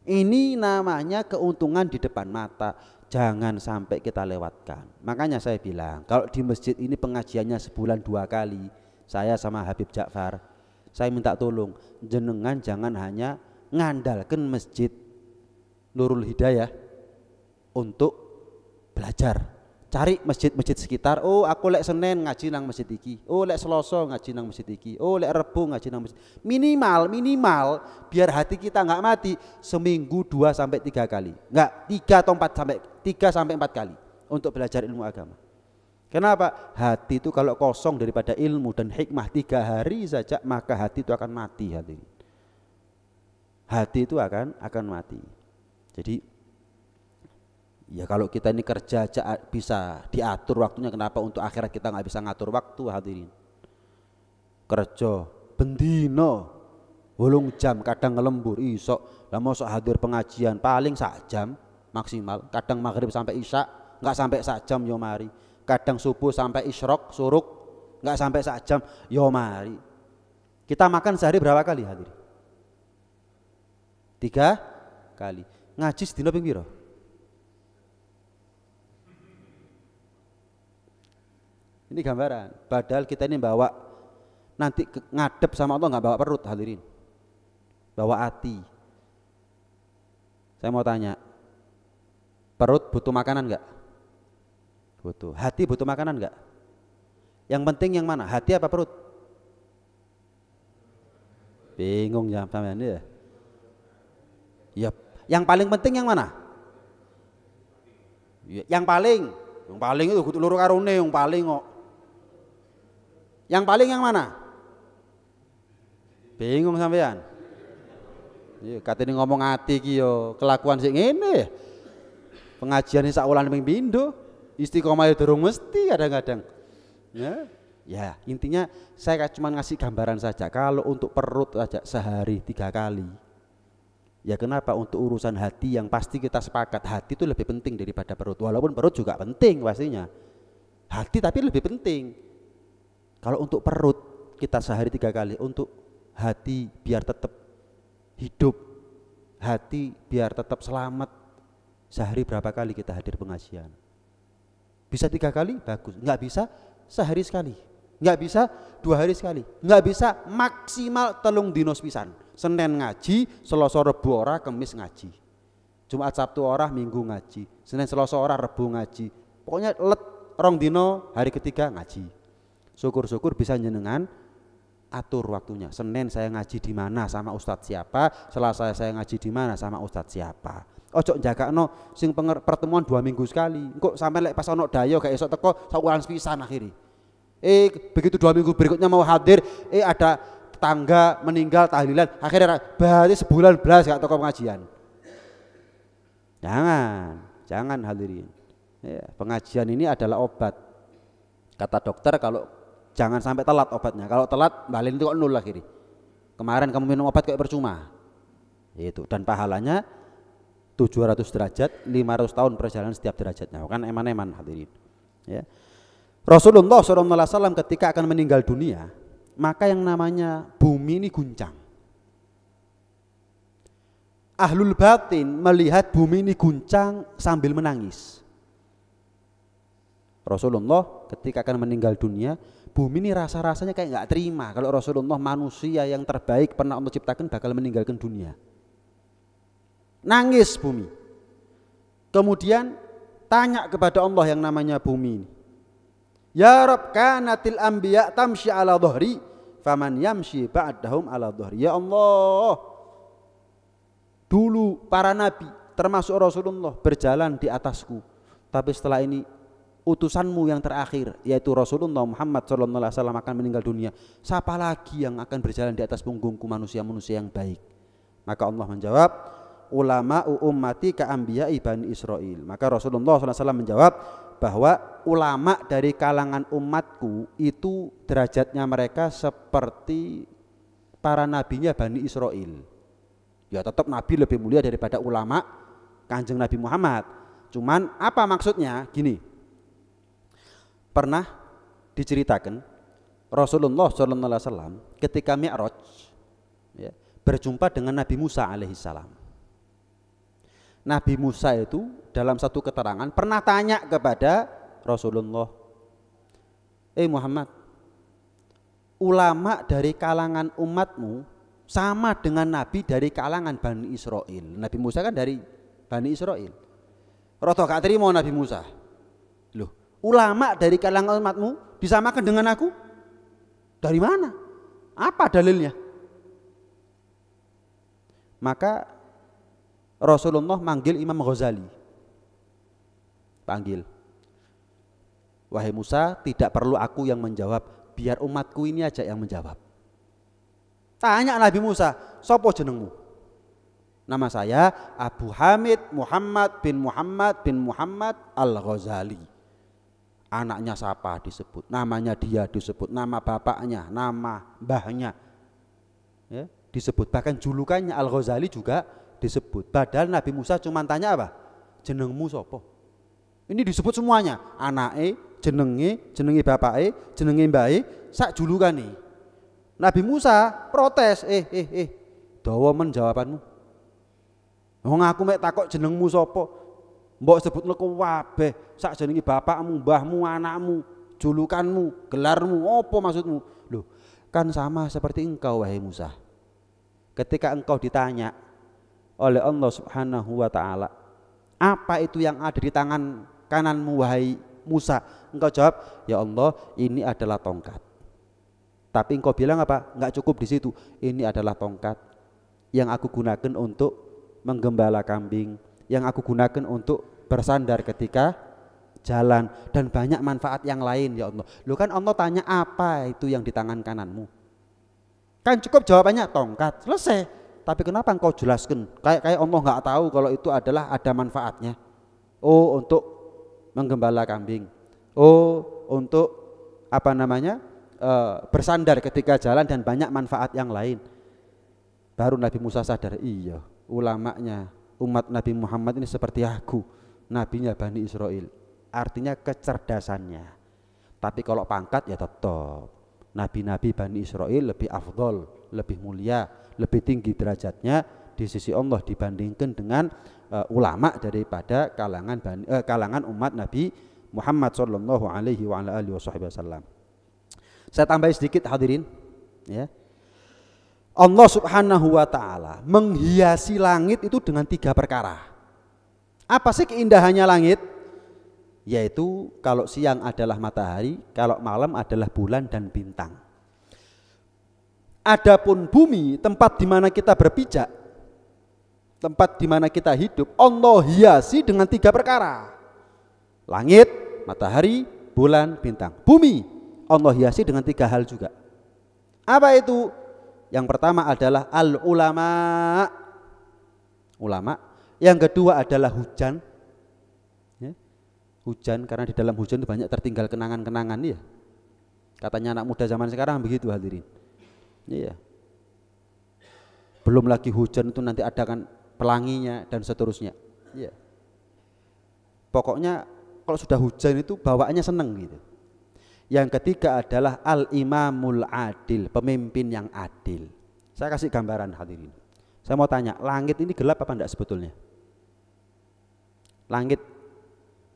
Ini namanya keuntungan di depan mata. Jangan sampai kita lewatkan. Makanya saya bilang, kalau di masjid ini pengajiannya sebulan 2 kali, saya sama Habib Ja'far, saya minta tolong jenengan jangan hanya ngandalkan masjid Nurul Hidayah untuk belajar. Cari masjid-masjid sekitar. Oh, aku lek Senin ngaji nang masjid iki. Oh, lek Selasa ngaji nang masjid iki. Oh, lek Rebo ngaji nang masjid. Minimal biar hati kita nggak mati seminggu 2 sampai 3 kali. Enggak, 3 atau 4 sampai 3 sampai 4 kali untuk belajar ilmu agama. Kenapa? Hati itu kalau kosong daripada ilmu dan hikmah 3 hari saja, maka hati itu akan mati hati. Hati itu akan mati. Jadi ya kalau kita ini kerja aja bisa diatur waktunya, kenapa untuk akhirat kita nggak bisa ngatur waktu hadirin? Kerja bendino 8 jam, kadang ngelembur isok, lah mosok hadir pengajian paling 1 jam maksimal, kadang maghrib sampai isya nggak sampai 1 jam yo mari, kadang subuh sampai isyrok suruk nggak sampai 1 jam yo mari. Kita makan sehari berapa kali hadirin? 3 kali. Ngaji sedina ping piro? Ini gambaran. Padahal kita ini bawa nanti ngadep sama Allah, nggak bawa perut hadirin, bawa hati. Saya mau tanya, perut butuh makanan nggak? Butuh. Hati butuh makanan nggak? Yang penting yang mana? Hati apa perut? Bingung ya sampean ya. Ya, yang paling penting yang mana? Ya, yang paling itu kudu loro karone yang paling kok. Yang paling yang mana? Bingung sampean. Iya, katanya ngomong ati iki yo kelakuan sing ngene. Pengajian sak wulan ping pindho, istiqomah durung mesti kadang-kadang. Ya, intinya saya cuma ngasih gambaran saja. Kalau untuk perut saja sehari 3 kali. Ya kenapa untuk urusan hati yang pasti kita sepakat hati itu lebih penting daripada perut. Walaupun perut juga penting pastinya. Hati tapi lebih penting. Kalau untuk perut kita sehari 3 kali, untuk hati biar tetap hidup, hati biar tetap selamat, sehari berapa kali kita hadir pengajian? Bisa 3 kali? Bagus. Enggak bisa sehari sekali. Enggak bisa 2 hari sekali. Enggak bisa maksimal 3 dino pisan. Senin ngaji, Selasa Rebo ora, Kamis ngaji. Jumat Sabtu ora, Minggu ngaji. Senin Selasa ora, Rebo ngaji. Pokoknya 2 dino, hari ketiga ngaji. Syukur-syukur bisa jenengan atur waktunya. Senin saya ngaji di mana sama ustadz siapa, Selasa saya ngaji di mana sama ustadz siapa. Ojo njakakno sing pertemuan 2 minggu sekali. Engko sampai lek pas ono dayo gak esok teko sakulan pisan akhiri. Begitu 2 minggu berikutnya mau hadir, ada tetangga meninggal tahlilan, akhirnya berarti sebulan belas gak teko pengajian. Jangan hadirin. Ya, pengajian ini adalah obat. Kata dokter kalau jangan sampai telat obatnya. Kalau telat balik itu kok 0 akhirnya. Kemarin kamu minum obat kayak percuma. Itu dan pahalanya 700 derajat, 500 tahun perjalanan setiap derajatnya. Kan eman-eman hadirin. Ya. Rasulullah SAW ketika akan meninggal dunia, maka yang namanya bumi ini guncang. Ahlul batin melihat bumi ini guncang sambil menangis. Rasulullah ketika akan meninggal dunia, bumi ini rasa-rasanya kayak nggak terima kalau Rasulullah manusia yang terbaik pernah Allah ciptakan bakal meninggalkan dunia. Nangis bumi. Kemudian tanya kepada Allah yang namanya bumi ini. Ya Rabb, kanatil anbiya tamshi ala dhahri faman yamshi ba'dahum ala dhahri. Ya Allah, dulu para nabi termasuk Rasulullah berjalan di atasku, tapi setelah ini utusanmu yang terakhir yaitu Rasulullah Muhammad SAW akan meninggal dunia. Siapa lagi yang akan berjalan di atas punggungku manusia-manusia yang baik? Maka Allah menjawab, ulama ummati ka anbiya'i bani Israil. Maka Rasulullah SAW menjawab bahwa ulama dari kalangan umatku itu derajatnya mereka seperti para nabinya Bani Israil. Ya tetap nabi lebih mulia daripada ulama Kanjeng Nabi Muhammad. Cuman apa maksudnya? Gini, pernah diceritakan Rasulullah SAW ketika Mi'raj ya, berjumpa dengan Nabi Musa alaihissalam. Nabi Musa itu dalam satu keterangan pernah tanya kepada Rasulullah, Muhammad, ulama dari kalangan umatmu sama dengan nabi dari kalangan Bani Israil. Nabi Musa kan dari Bani Israil. Roto gak terima Nabi Musa. Loh, ulama dari kalangan umatmu disamakan dengan aku? Dari mana? Apa dalilnya? Maka Rasulullah manggil Imam Ghazali. Panggil. Wahai Musa, tidak perlu aku yang menjawab, biar umatku ini aja yang menjawab. Tanya Nabi Musa, sopo jenengmu? Nama saya Abu Hamid Muhammad bin Muhammad Al-Ghazali. Anaknya siapa disebut, namanya dia disebut, nama bapaknya, nama mbahnya ya, disebut, bahkan julukannya Al-Ghazali juga disebut. Padahal Nabi Musa cuma tanya apa? Jenengmu sopo? Ini disebut semuanya, anake, jenenge bapake, jenenge mbahe, sak julukane. Nabi Musa protes, dawa men jawabanmu. Wong aku mek takok jenengmu sapa? Mbok sebutno kabeh, sak jenenge bapakmu, mbahmu, anakmu, julukanmu, gelarmu, apa maksudmu? Loh, kan sama seperti engkau wahai Musa. Ketika engkau ditanya oleh Allah Subhanahu wa taala, apa itu yang ada di tangan kananmu wahai Musa? Engkau jawab, ya Allah, ini adalah tongkat. Tapi engkau bilang apa? Enggak cukup di situ. Ini adalah tongkat yang aku gunakan untuk menggembala kambing, yang aku gunakan untuk bersandar ketika jalan, dan banyak manfaat yang lain ya Allah. Loh, kan Allah tanya apa itu yang di tangan kananmu? Kan cukup jawabannya tongkat, selesai. Tapi kenapa engkau jelaskan? Kayak Allah nggak tahu kalau itu adalah ada manfaatnya. Oh, untuk menggembala kambing. Oh, untuk apa namanya? Bersandar ketika jalan dan banyak manfaat yang lain. Baru Nabi Musa sadar, iya, ulamanya umat Nabi Muhammad ini seperti aku, nabinya Bani Israil. Artinya kecerdasannya. Tapi kalau pangkat ya tetap nabi-nabi Bani Israil lebih afdol, lebih mulia, lebih tinggi derajatnya di sisi Allah dibandingkan dengan ulama daripada kalangan umat Nabi Muhammad sallallahu alaihi wa ala alihi wasallam. Saya tambahin sedikit hadirin ya. Allah Subhanahu wa taala menghiasi langit itu dengan 3 perkara. Apa sih keindahannya langit? Yaitu kalau siang adalah matahari, kalau malam adalah bulan dan bintang. Adapun bumi, tempat di mana kita berpijak, tempat di mana kita hidup, Allah hiasi dengan 3 perkara. Langit, matahari, bulan, bintang. Bumi Allah hiasi dengan 3 hal juga. Apa itu? Yang pertama adalah al-ulama. Ulama. Yang kedua adalah hujan. Ya. Hujan, karena di dalam hujan itu banyak tertinggal kenangan-kenangan ya. Katanya anak muda zaman sekarang begitu hadirin. Iya. Belum lagi hujan itu nanti ada kan pelanginya dan seterusnya. Ya. Pokoknya kalau sudah hujan itu bawaannya seneng gitu. Yang ketiga adalah al-imamul adil, pemimpin yang adil. Saya kasih gambaran hadirin. Saya mau tanya, langit ini gelap apa enggak sebetulnya? Langit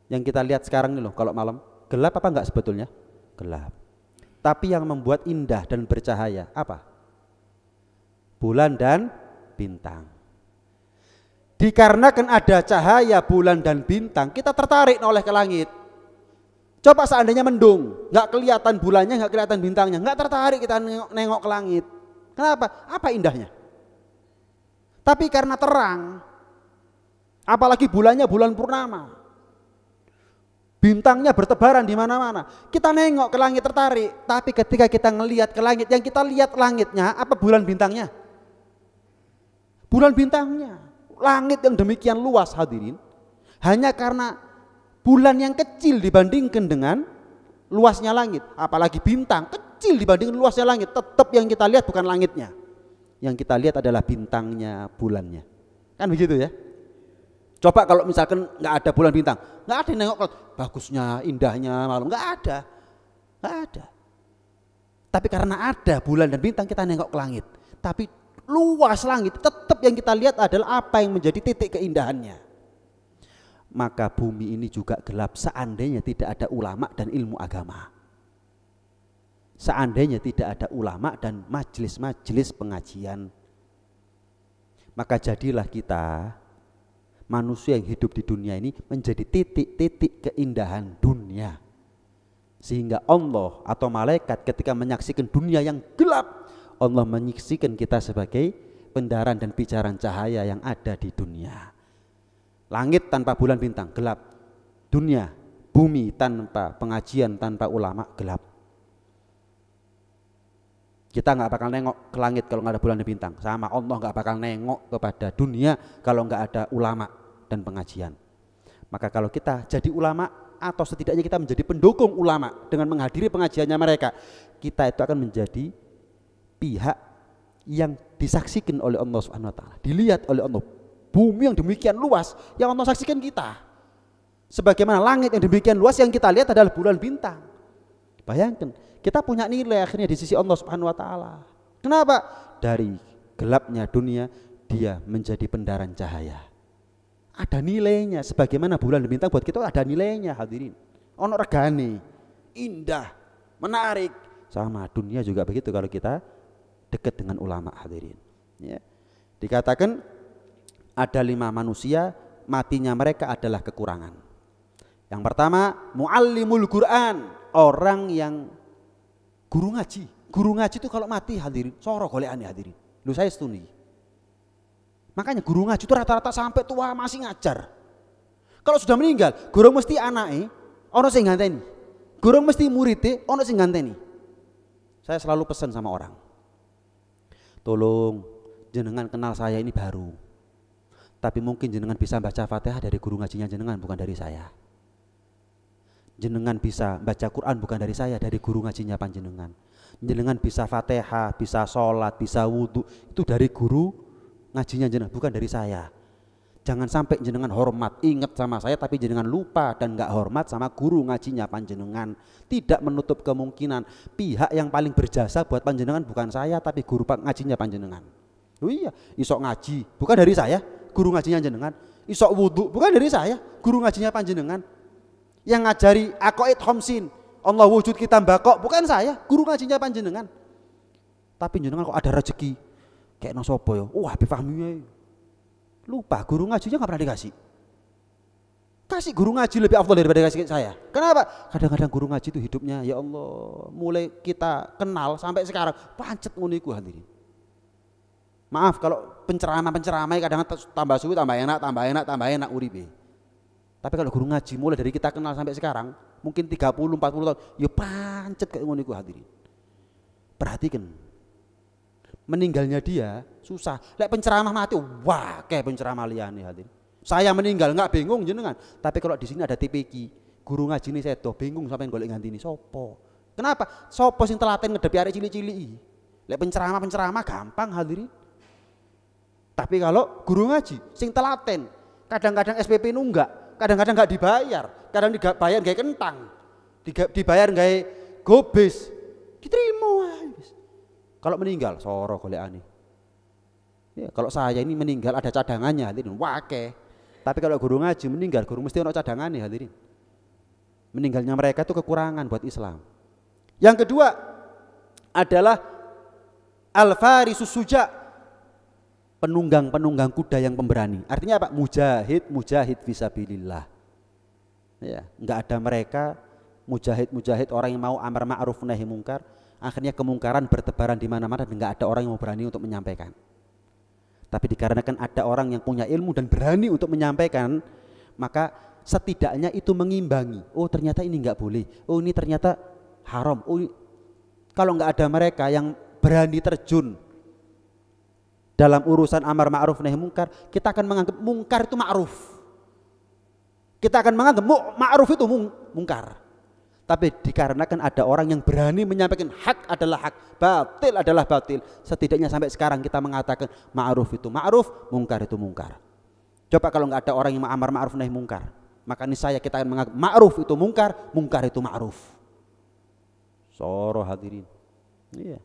yang kita lihat sekarang ini loh, kalau malam gelap apa enggak sebetulnya? Gelap. Tapi yang membuat indah dan bercahaya apa? Bulan dan bintang. Dikarenakan ada cahaya bulan dan bintang, kita tertarik oleh ke langit. Coba seandainya mendung, nggak kelihatan bulannya, nggak kelihatan bintangnya, nggak tertarik kita nengok ke langit. Kenapa? Apa indahnya? Tapi karena terang, apalagi bulannya bulan purnama, bintangnya bertebaran di mana-mana, kita nengok ke langit tertarik. Tapi ketika kita ngelihat ke langit, yang kita lihat langitnya apa bulan bintangnya? Bulan bintangnya. Langit yang demikian luas hadirin, hanya karena bulan yang kecil dibandingkan dengan luasnya langit, apalagi bintang kecil dibandingkan luasnya langit, tetap yang kita lihat bukan langitnya, yang kita lihat adalah bintangnya, bulannya, kan begitu ya. Coba kalau misalkan nggak ada bulan bintang, nggak ada yang nengok bagusnya, indahnya malam, nggak ada. Tapi karena ada bulan dan bintang kita nengok ke langit, tapi luas langit, tetap yang kita lihat adalah apa yang menjadi titik keindahannya. Maka bumi ini juga gelap seandainya tidak ada ulama dan ilmu agama. Seandainya tidak ada ulama dan majelis-majelis pengajian. Maka jadilah kita manusia yang hidup di dunia ini menjadi titik-titik keindahan dunia. Sehingga Allah atau malaikat ketika menyaksikan dunia yang gelap, Allah menyaksikan kita sebagai pendaran dan pijaran cahaya yang ada di dunia. Langit tanpa bulan bintang gelap, dunia, bumi tanpa pengajian, tanpa ulama gelap. Kita nggak bakal nengok ke langit kalau nggak ada bulan dan bintang, sama Allah nggak bakal nengok kepada dunia kalau nggak ada ulama dan pengajian. Maka kalau kita jadi ulama atau setidaknya kita menjadi pendukung ulama dengan menghadiri pengajiannya mereka, kita itu akan menjadi pihak yang disaksikan oleh Allah Subhanahu wa taala, dilihat oleh Allah. Bumi yang demikian luas yang Allah saksikan kita. Sebagaimana langit yang demikian luas yang kita lihat adalah bulan bintang. Bayangkan, kita punya nilai akhirnya di sisi Allah Subhanahu wa taala. Kenapa? Dari gelapnya dunia dia menjadi pendaran cahaya. Ada nilainya, sebagaimana bulan dan bintang buat kita ada nilainya hadirin. Ono regane, indah, menarik. Sama dunia juga begitu kalau kita dekat dengan ulama hadirin. Ya. Dikatakan ada 5 manusia matinya mereka adalah kekurangan. Yang pertama muallimul Quran, orang yang guru ngaji. Guru ngaji itu kalau mati hadirin soro goleane hadirin. Lu saya stuni. Makanya guru ngaji itu rata-rata sampai tua masih ngajar. Kalau sudah meninggal, guru mesti anake ono sing nganteni. Guru mesti muridé ono sing nganteni. Saya selalu pesan sama orang, tolong jenengan kenal saya ini baru, tapi mungkin jenengan bisa baca Fatihah dari guru ngajinya jenengan, bukan dari saya. Jenengan bisa baca Quran bukan dari saya, dari guru ngajinya panjenengan. Jenengan bisa Fatihah, bisa sholat, bisa wudhu, itu dari guru ngajinya jenengan, bukan dari saya. Jangan sampai jenengan hormat, ingat sama saya tapi jenengan lupa dan gak hormat sama guru ngajinya panjenengan. Tidak menutup kemungkinan pihak yang paling berjasa buat panjenengan bukan saya tapi guru ngajinya panjenengan. Oh iya, isok ngaji bukan dari saya, guru ngajinya jenengan. Isok wudhu bukan dari saya, guru ngajinya panjenengan. Yang ngajari aqaid khamsin, Allah wujud kita mbakok bukan saya, guru ngajinya panjenengan. Tapi jenengan kok ada rezeki kayak no sopo ya, wah Habib Fahmi lupa guru ngajinya nggak pernah dikasih. Kasih guru ngaji lebih afdal daripada kasih saya. Kenapa? Kadang-kadang guru ngaji itu hidupnya ya Allah, mulai kita kenal sampai sekarang pancet ngono iku hadirin. Maaf kalau penceramah kadang tambah suwi tambah enak uripe. Tapi kalau guru ngaji mulai dari kita kenal sampai sekarang mungkin 30-40 tahun ya pancet kayak ngono iku hadirin. Perhatikan, meninggalnya dia susah. Lek penceramah mati, wah kayak penceramah liyane hadirin. Saya meninggal nggak bingung jenengan. Tapi kalau di sini ada TPQ, guru ngaji ini saya tuh bingung sampai golek ngantini sopo. Kenapa? Sopo sing telaten ngedepi arek cilik-cilik. Lek penceramah gampang hadirin. Tapi kalau guru ngaji sing telaten Kadang-kadang SPP nunggak, kadang-kadang nggak dibayar, kadang dibayar gawe kentang, dibayar gawe gobes, diterima wae. Kalau meninggal soro golekane. Ya, kalau saya ini meninggal ada cadangannya hadirin, wake. Tapi kalau guru ngaji meninggal, guru mesti ono cadangannya hadirin. Meninggalnya mereka itu kekurangan buat Islam. Yang kedua adalah al-farisus suja, penunggang kuda yang pemberani. Artinya apa? Mujahid fisabilillah. Ya, enggak ada mereka mujahid orang yang mau amar ma'ruf nahi mungkar, akhirnya kemungkaran bertebaran di mana-mana dan enggak ada orang yang mau berani untuk menyampaikan. Tapi dikarenakan ada orang yang punya ilmu dan berani untuk menyampaikan, maka setidaknya itu mengimbangi. Oh ternyata ini enggak boleh. Oh ini ternyata haram. Oh, kalau enggak ada mereka yang berani terjun dalam urusan amar ma'ruf nahi mungkar, kita akan menganggap mungkar itu ma'ruf. Kita akan menganggap ma'ruf itu mungkar. Tapi dikarenakan ada orang yang berani menyampaikan hak adalah hak, batil adalah batil. Setidaknya sampai sekarang kita mengatakan ma'ruf itu ma'ruf, mungkar itu mungkar. Coba kalau nggak ada orang yang amar ma'ruf nahi mungkar, maka niscaya kita akan menganggap ma'ruf itu mungkar, mungkar itu ma'ruf. Soro hadirin. Iya.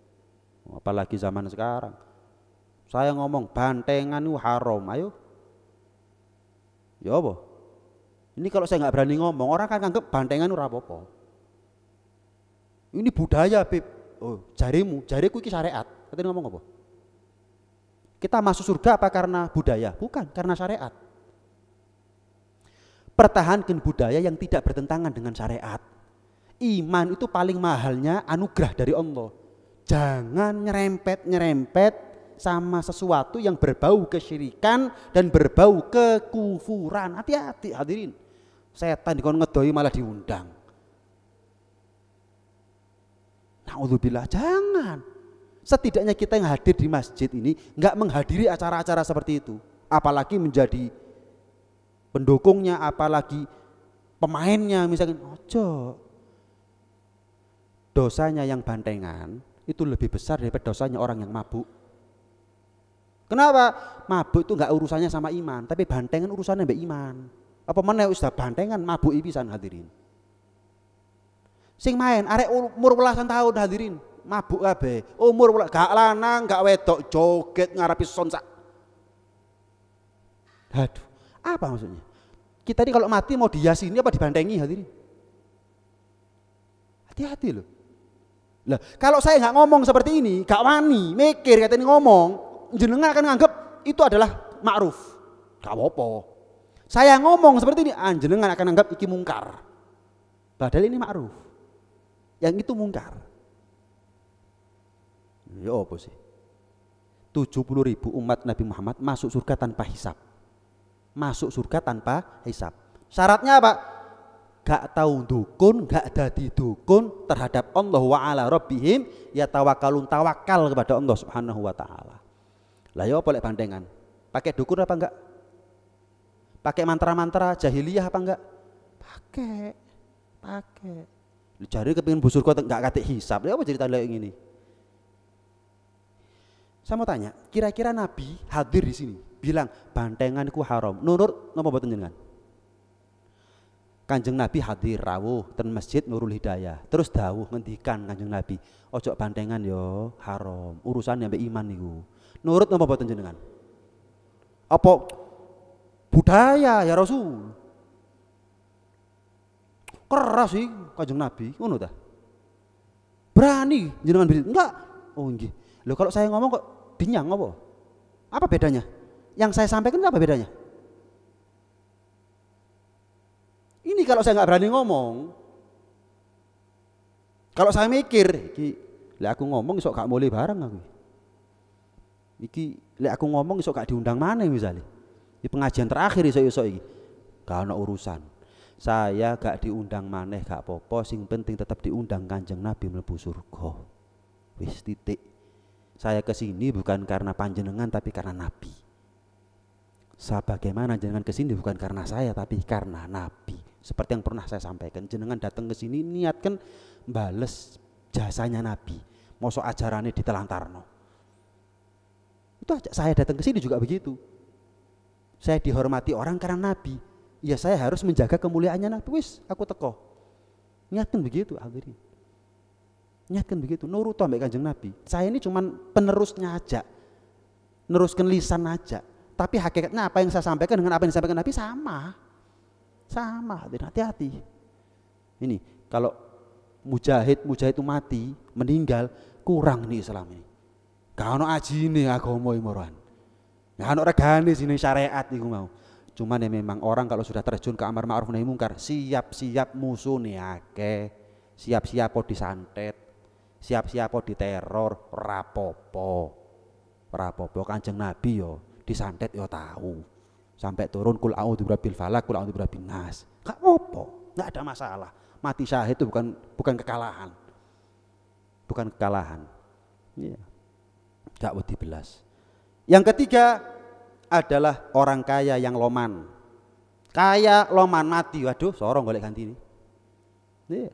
Apalagi zaman sekarang. Saya ngomong bantengan itu haram, ayo. Ya apa? Ini kalau saya nggak berani ngomong, orang kan anggap bantengan itu apa-apa. Ini budaya, Beb. Oh, jariku iki syariat. Katanya ngomong apa? Kita masuk surga apa karena budaya? Bukan, karena syariat. Pertahankan budaya yang tidak bertentangan dengan syariat. Iman itu paling mahalnya anugerah dari Allah. Jangan nyerempet sama sesuatu yang berbau kesyirikan dan berbau kekufuran. Hati-hati hadirin. Setan dikon ngedoi malah diundang. Na'udzubillah, jangan. Setidaknya kita yang hadir di masjid ini enggak menghadiri acara-acara seperti itu. Apalagi menjadi pendukungnya, apalagi pemainnya misalkan. Ojo. Dosanya yang bantengan itu lebih besar daripada dosanya orang yang mabuk. Kenapa? Mabuk itu enggak urusannya sama iman, tapi bantengan urusannya mbak iman. Apa mana sudah bantengan mabuk pisan hadirin. Sing main arek umur belasan tahun hadirin, mabuk kabeh. Umur gak lanang, gak wedok, joget ngarepi sonsak. Aduh, apa maksudnya? Kita ini kalau mati mau diyasini apa dibantengi hadirin? Hati-hati loh. Lah, kalau saya nggak ngomong seperti ini, gak wani, mikir katanya ngomong, jenengan akan nganggap itu adalah ma'ruf. Gak apa-apa. Saya ngomong seperti ini, jenengan akan anggap iki mungkar. Padahal ini ma'ruf. Yang itu mungkar. Ya apa sih? 70.000 umat Nabi Muhammad masuk surga tanpa hisab. Masuk surga tanpa hisab. Syaratnya apa? Gak tahu dukun, gak dadi dukun terhadap Allah wa ala rabbihim yatawakkalun, tawakal kepada Allah Subhanahu wa taala. Lah ya apa lek bandengan? Pakai dukun apa enggak? Pakai mantra-mantra jahiliyah apa enggak? Pakai. Jari kepingin busur kok enggak kate hisab. Ya apa cerita lek ngene? Saya mau tanya, kira-kira Nabi hadir di sini bilang bantengan iku haram. Nurut napa mboten jenengan? Kanjeng Nabi hadir rawuh ten masjid Nurul Hidayah. Terus dawuh ngendikan Kanjeng Nabi, ojo bantengan yo haram. Urusannya mbek iman niku. Nurut napa mboten jenengan? Apa budaya ya Rasul? Keras sih Kanjeng Nabi, ngono ta? Berani jenengan bilang enggak? Oh nggih. Loh kalau saya ngomong kok dinyang apa? Apa bedanya? Yang saya sampaikan apa bedanya? Ini kalau saya nggak berani ngomong, kalau saya mikir, lek aku ngomong isok gak boleh bareng aku. Iki lek aku ngomong isok gak diundang mana misalnya? Di pengajian terakhir isok iki, gak ada urusan. Saya gak diundang maneh gak apa-apa, sing penting tetap diundang Kanjeng Nabi mlebu surga. Wis titik. Saya kesini bukan karena panjenengan tapi karena Nabi. Sebagaimana jenengan kesini bukan karena saya tapi karena Nabi. Seperti yang pernah saya sampaikan, jenengan datang ke sini niatkan bales jasanya Nabi. Mosok ajarannya ditelantarno. Itu aja saya datang ke sini juga begitu. Saya dihormati orang karena Nabi. Ya saya harus menjaga kemuliaannya Nabi. Wis, aku teko. Niatkan begitu, hadirin. Niatkan begitu, nurut ambek Kanjeng Nabi. Saya ini cuman penerusnya aja. Neruskan lisan aja. Tapi hakikatnya apa yang saya sampaikan dengan apa yang disampaikan Nabi sama. Sama, hati-hati. Ini kalau mujahid itu mati, meninggal, kurang nih Islam ini. Gak ono ajine agama iki moran. Gak ono regane sini syariat iku mau. Cuman ya memang orang kalau sudah terjun ke amar ma'ruf nahi mungkar, siap-siap musuh nih akeh. Siap-siap disantet. Siap-siap diteror, rapopo. Rapopo Kanjeng Nabi yo disantet yo tahu. Sampai turun kul a'udzu birabbil falaq, kul a'udzu birabbin nas. Gak apa-apa, enggak ada masalah. Mati syahid itu bukan kekalahan. Bukan kekalahan. Iya. Gak wedi belas. Yang ketiga adalah orang kaya yang loman. Kaya loman mati, waduh, sorong golek ganti ini. Iya.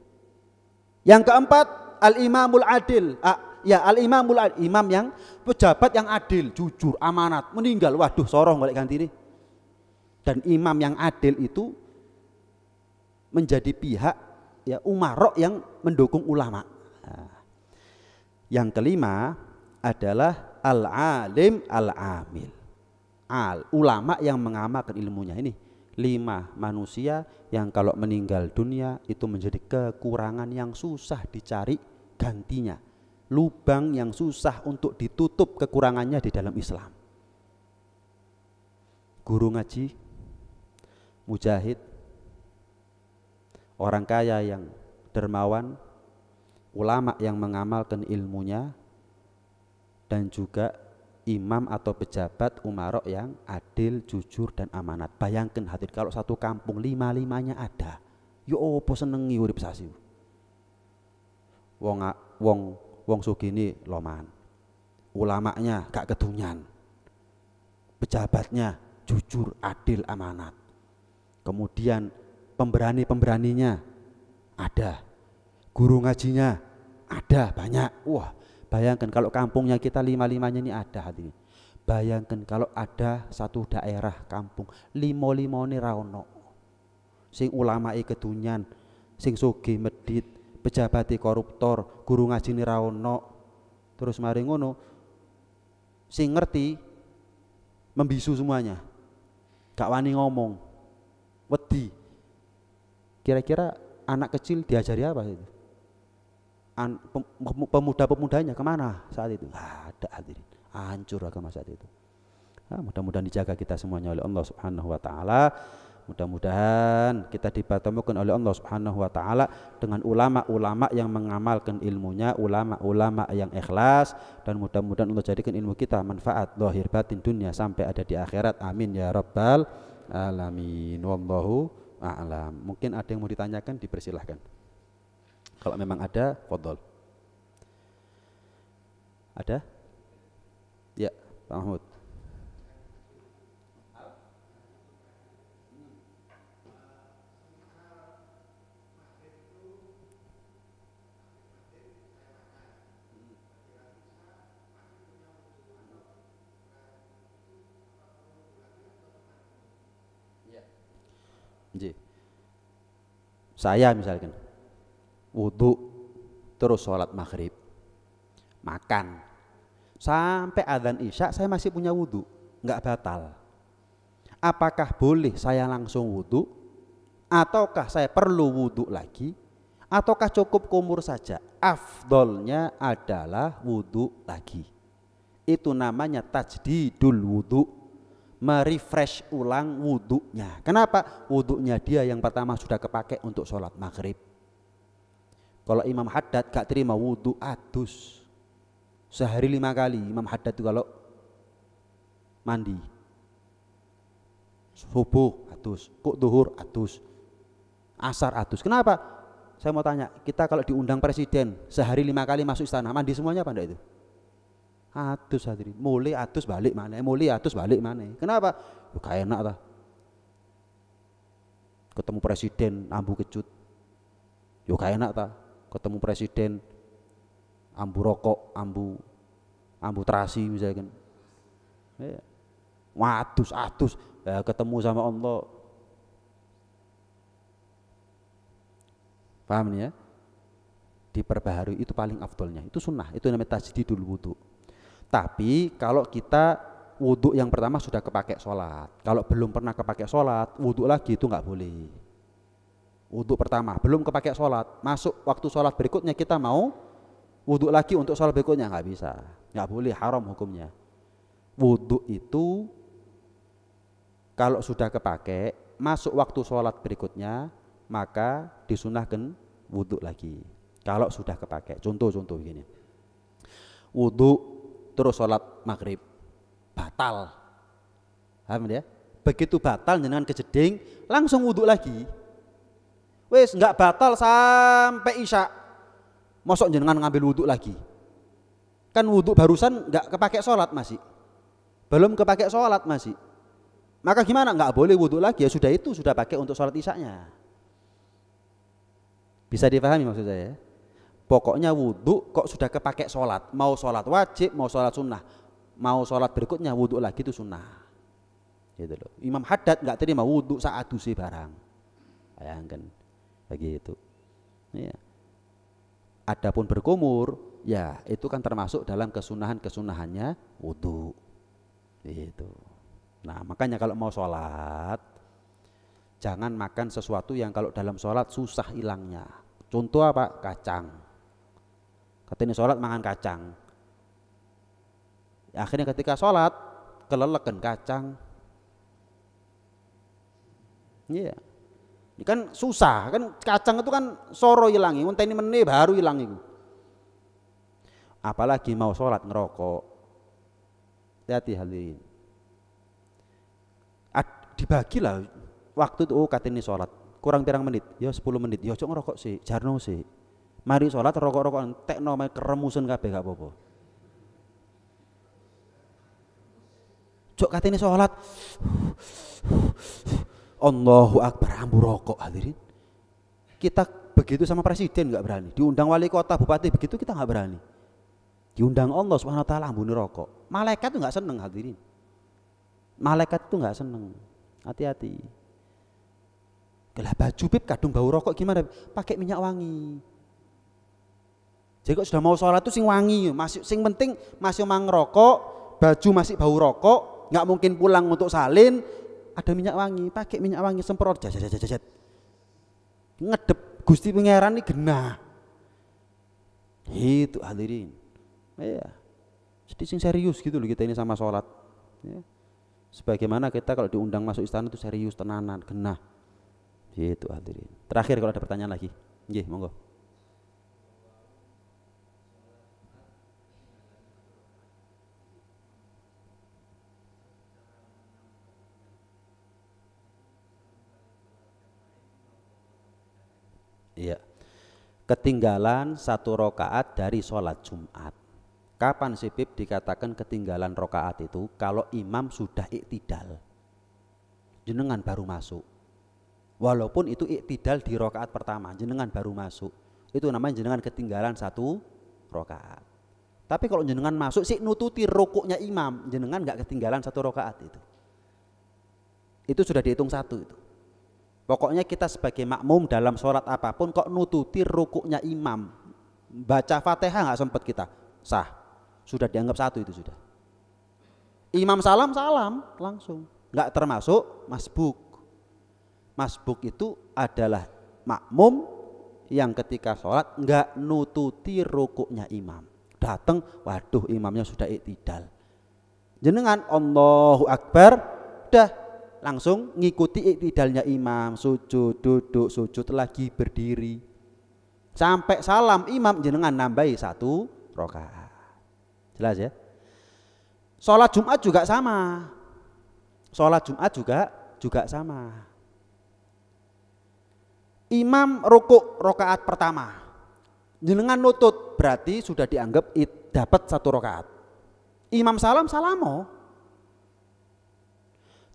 Yang keempat, al-imamul adil. Al-imamul adil, imam yang pejabat yang adil, jujur, amanat, meninggal, waduh, sorong golek ganti ini. Dan imam yang adil itu menjadi pihak ya umarok yang mendukung ulama. Nah, yang kelima adalah al-alim al-amil. Ulama yang mengamalkan ilmunya. Ini 5 manusia yang kalau meninggal dunia itu menjadi kekurangan yang susah dicari gantinya, lubang yang susah untuk ditutup kekurangannya di dalam Islam. Guru ngaji, mujahid, orang kaya yang dermawan, ulama yang mengamalkan ilmunya, dan juga imam atau pejabat umarok yang adil, jujur dan amanat. Bayangkan hadir kalau satu kampung 5-5-nya ada. Yo opo senengi urip sasi. Wong sugih loman. Ulamanya gak kedunyan. Pejabatnya jujur, adil, amanat. Kemudian pemberaninya ada. Guru ngajinya ada banyak. Wah, bayangkan kalau kampungnya kita 5-5-nya ini ada hati. Bayangkan kalau ada satu daerah kampung 5-5 ra ono. Sing ulamae kedunyan, sing sugih medhit, pejabate koruptor, guru ngajine ra ono. Terus mari ngono sing ngerti membisu semuanya. Gak wani ngomong. Wedi. Kira-kira anak kecil diajari apa itu? Pemuda-pemudanya kemana saat itu? Ada hadirin, hancur agama saat itu. Mudah-mudahan dijaga kita semuanya oleh Allah Subhanahu wa taala. Mudah-mudahan kita dipertemukan oleh Allah Subhanahu wa taala dengan ulama-ulama yang mengamalkan ilmunya, ulama-ulama yang ikhlas, dan mudah-mudahan Allah jadikan ilmu kita manfaat zahir batin dunia sampai ada di akhirat. Amin ya rabbal alamin. Wallahu a'lam. Mungkin ada yang mau ditanyakan, dipersilahkan. Kalau memang ada, fadhol. Ada? Ya, Pak Mahmud. Saya misalkan wudhu terus sholat maghrib, makan sampai adzan isya saya masih punya wudhu, nggak batal. Apakah boleh saya langsung wudhu, ataukah saya perlu wudhu lagi, ataukah cukup kumur saja? Afdolnya adalah wudhu lagi. Itu namanya tajdidul wudhu, merefresh ulang wudhunya. Kenapa? Wudhunya dia yang pertama sudah kepake untuk sholat maghrib. Kalau Imam Haddad gak terima wudhu adus. Sehari 5 kali Imam Haddad itu kalau mandi. Subuh adus, kok duhur adus, asar adus. Kenapa? Saya mau tanya, kita kalau diundang presiden sehari 5 kali masuk istana, mandi semuanya apa enggak itu? Adus hadirin, mulai adus balik mana, mulai adus balik mana. Kenapa? Ya gak enak lah. Ketemu presiden ambu kecut, ya gak enak ta. Ketemu presiden ambu rokok, ambu terasi misalkan. Adus ketemu sama Allah. Paham nih ya? Diperbaharui itu paling afdolnya. Itu sunnah, itu namanya tajdidul wudu. Tapi kalau kita wudu yang pertama sudah kepakai sholat, kalau belum pernah kepakai sholat, wudu lagi itu nggak boleh. Wudu pertama belum kepakai sholat, masuk waktu sholat berikutnya kita mau wudu lagi untuk sholat berikutnya, nggak bisa, nggak boleh, haram hukumnya. Wudu itu kalau sudah kepakai masuk waktu sholat berikutnya, maka disunahkan wudu lagi kalau sudah kepakai. Contoh begini, wudu terus sholat maghrib batal, paham ya? Begitu batal dengan kejeding langsung wudu lagi, wes nggak batal sampai isya, mosok jenengan ngambil wudu lagi, kan wudu barusan nggak kepakai sholat masih, belum kepakai sholat masih, maka gimana? Nggak boleh wudu lagi, ya sudah, itu sudah pakai untuk sholat isyanya. Bisa dipahami maksud saya? Pokoknya wudu kok sudah kepakai sholat, mau sholat wajib, mau sholat sunnah, mau sholat berikutnya wudu lagi itu sunnah. Gitu loh. Imam Haddad nggak terima wudu saat dusi barang, bayangkan begitu. Ya. Adapun berkumur, ya itu kan termasuk dalam kesunahannya wudu. Gitu. Nah makanya kalau mau sholat, jangan makan sesuatu yang kalau dalam sholat susah hilangnya. Contoh apa? Kacang. Katanya sholat makan kacang. Ya, akhirnya ketika sholat kelelekan kacang. Iya. Ini kan susah, kan kacang itu kan soro hilangi, ngenteni meneh baru hilang itu. Apalagi mau sholat ngerokok. Hati-hati hadirin. Dibagilah waktu itu, katanya sholat kurang pirang menit, ya 10 menit, ya cok ngerokok sih, jarno sih. Mari sholat rokok-rokokan tekno keremusan kabeh gak apa-apa. Cok katanya sholat Allahu Akbar ambu rokok, hadirin. Kita begitu sama presiden nggak berani, diundang wali kota, bupati begitu kita nggak berani. Diundang Allah Subhanahu wa taala ambu rokok. Malaikat tuh nggak seneng, hadirin. Malaikat tuh nggak seneng. Hati-hati. Lah baju bib kadung bau rokok gimana? Pakai minyak wangi. Jadi kok sudah mau sholat tuh sing wangi, masih sing penting masih mang rokok, baju masih bau rokok, nggak mungkin pulang untuk salin, ada minyak wangi, pakai minyak wangi semprot, jajet. Ngedep Gusti Pangeran ini genah. Itu hadirin. Iya. Jadi sing serius gitu loh kita ini sama sholat. Ya. Sebagaimana kita kalau diundang masuk istana itu serius, tenanan, genah. Gitu hadirin. Terakhir kalau ada pertanyaan lagi, nggih monggo. Iya. Ketinggalan 1 rakaat dari sholat Jumat. Kapan sih Bib dikatakan ketinggalan rakaat itu? Kalau imam sudah iktidal, jenengan baru masuk. Walaupun itu iktidal di rakaat pertama, jenengan baru masuk, itu namanya jenengan ketinggalan 1 rakaat. Tapi kalau jenengan masuk sih nututi rukuknya imam, jenengan nggak ketinggalan 1 rakaat itu. Itu sudah dihitung 1 itu. Pokoknya kita sebagai makmum dalam sholat apapun kok nututi rukuknya imam, baca Fatihah nggak sempat kita, sah, sudah dianggap 1 itu sudah. Imam salam langsung, nggak termasuk masbuk. Masbuk itu adalah makmum yang ketika sholat nggak nututi rukuknya imam. Datang, waduh imamnya sudah iktidal. Jenengan Allahu Akbar, dah langsung ngikuti iktidalnya imam, sujud, duduk, sujud lagi, berdiri. Sampai salam imam jenengan nambahi 1 rakaat. Jelas ya? Sholat Jumat juga sama. Sholat Jumat juga sama. Imam rukuk rakaat pertama, jenengan nutut, berarti sudah dianggap dapat 1 rakaat. Imam salamo.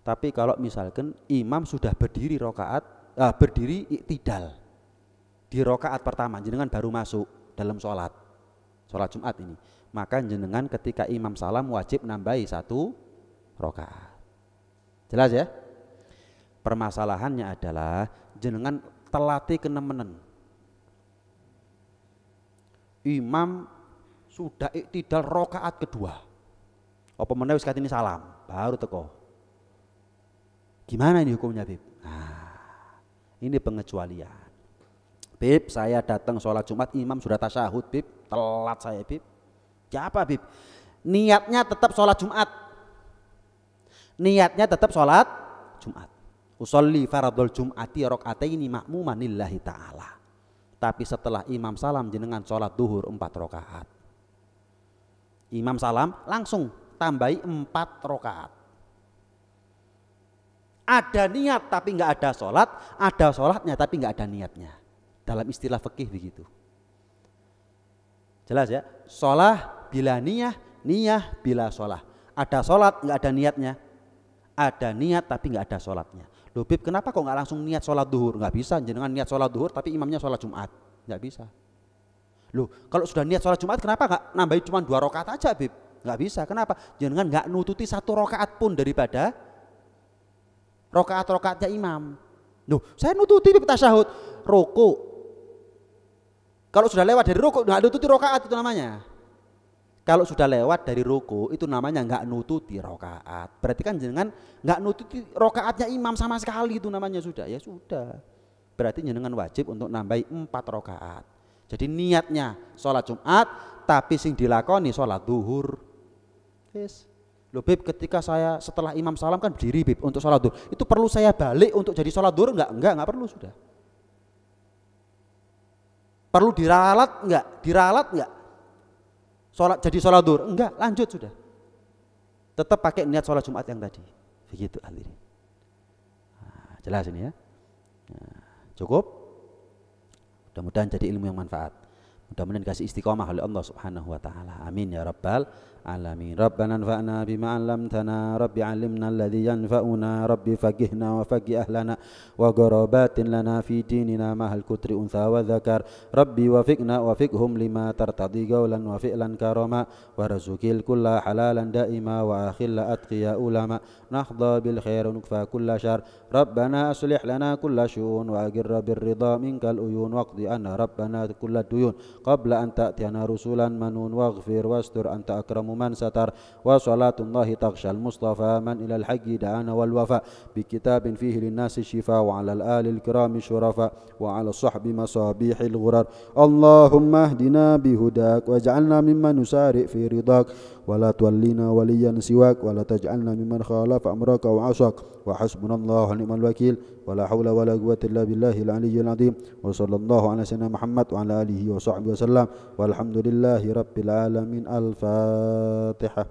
Tapi kalau misalkan imam sudah berdiri berdiri iktidal di rakaat pertama, jenengan baru masuk dalam sholat Jumat ini, maka jenengan ketika imam salam wajib nambahi 1 rakaat. Jelas ya? Permasalahannya adalah jenengan telati kenemenen. Imam sudah iktidal rakaat kedua. Apa meneh wis katini salam, baru teko. Gimana ini hukumnya, Bib? Nah, ini pengecualian. Bib, saya datang sholat Jumat, imam sudah tasyahud, Bib. Telat saya, Bib. Siapa, Bib? Niatnya tetap sholat Jumat. Niatnya tetap sholat Jumat. Usolli faradul Jum'ati rakaataini ma'muman lillahi ta'ala. Tapi setelah imam salam jenengan sholat duhur 4 rakaat. Imam salam langsung tambahi 4 rakaat. Ada niat tapi nggak ada sholat, ada sholatnya tapi nggak ada niatnya. Dalam istilah fikih begitu. Jelas ya? Sholah bila niyah, niyah bila sholah. Ada sholat nggak ada niatnya, ada niat tapi nggak ada sholatnya. Loh Bib, kenapa kok nggak langsung niat sholat duhur? Nggak bisa, jenengan niat sholat duhur tapi imamnya sholat Jumat, nggak bisa. Loh, kalau sudah niat sholat Jumat kenapa nggak nambahin cuma 2 rakaat aja, Bib? Nggak bisa. Kenapa? Jangan nggak nututi 1 rakaat pun daripada rakaat-rakaatnya imam. Loh, saya nututi Bib tasyahud, ruku. Kalau sudah lewat dari ruku nggak nututi rakaat itu namanya. Kalau sudah lewat dari ruku itu namanya nggak nututi rakaat. Berarti kan jangan nggak nututi rakaatnya imam sama sekali, itu namanya sudah. Ya sudah. Berarti jenengan wajib untuk nambahi 4 rakaat. Jadi niatnya sholat Jumat, tapi sing dilakoni sholat duhur. Yes. Loh Bib, ketika saya setelah imam salam kan berdiri Bib untuk sholat duhur. Itu perlu saya balik untuk jadi sholat duhur? Enggak perlu sudah. Perlu diralat enggak? Diralat enggak? Sholat jadi sholat duhur? Enggak, lanjut sudah. Tetap pakai niat sholat Jumat yang tadi. Begitu hadirin. Nah, jelas ini ya. Nah, cukup? Mudah-mudahan jadi ilmu yang manfaat. Mudah-mudahan dikasih istiqomah oleh Allah Subhanahu wa taala. Amin ya rabbal alamin. Rabbana anfa'na bima 'allamtana, rabbi 'allimna alladhi yanfa'una, rabbi faqihna wa faqih ahlana wa gharabatin lana fi dinina mahal kutri untha wa dzakar. Rabbi wafiqna wa fiqhum lima tartadi qawlan wa fi'lan karama warzuqil kulla halalan daima wa akhilla atqiya ulama nahdha bil khair nukfa kulla syar. Rabbana aslih lana kulla syu'un wa agirra bir ridha minkal uyun waqdi anna rabbana kulla duyun qabla an ta'tiyana rusulan manun waghfir wastur anta akramu man satar wa salatullahi taghshal mustafa man ilal haqqi da'ana wal wafa bi kitabin fihi linnasi shifa wa 'alal alil kirami syurafa wa 'ala sahbi masabihil ghurar. Allahumma hdina bihudak waj'alna mimman nusari fi ridak wa la tuwallina waliyan siwak wa la taj'alna mimman khalafa amraka wa 'asak wa hasbunallahu wa ni'mal wakil wa la hawla wa la quwwata illa billahil aliyyil azim. Wa sallallahu ala sayyidina Muhammad wa ala alihi wa sahbihi wasallam walhamdulillahi rabbil alamin. Al-Fatihah.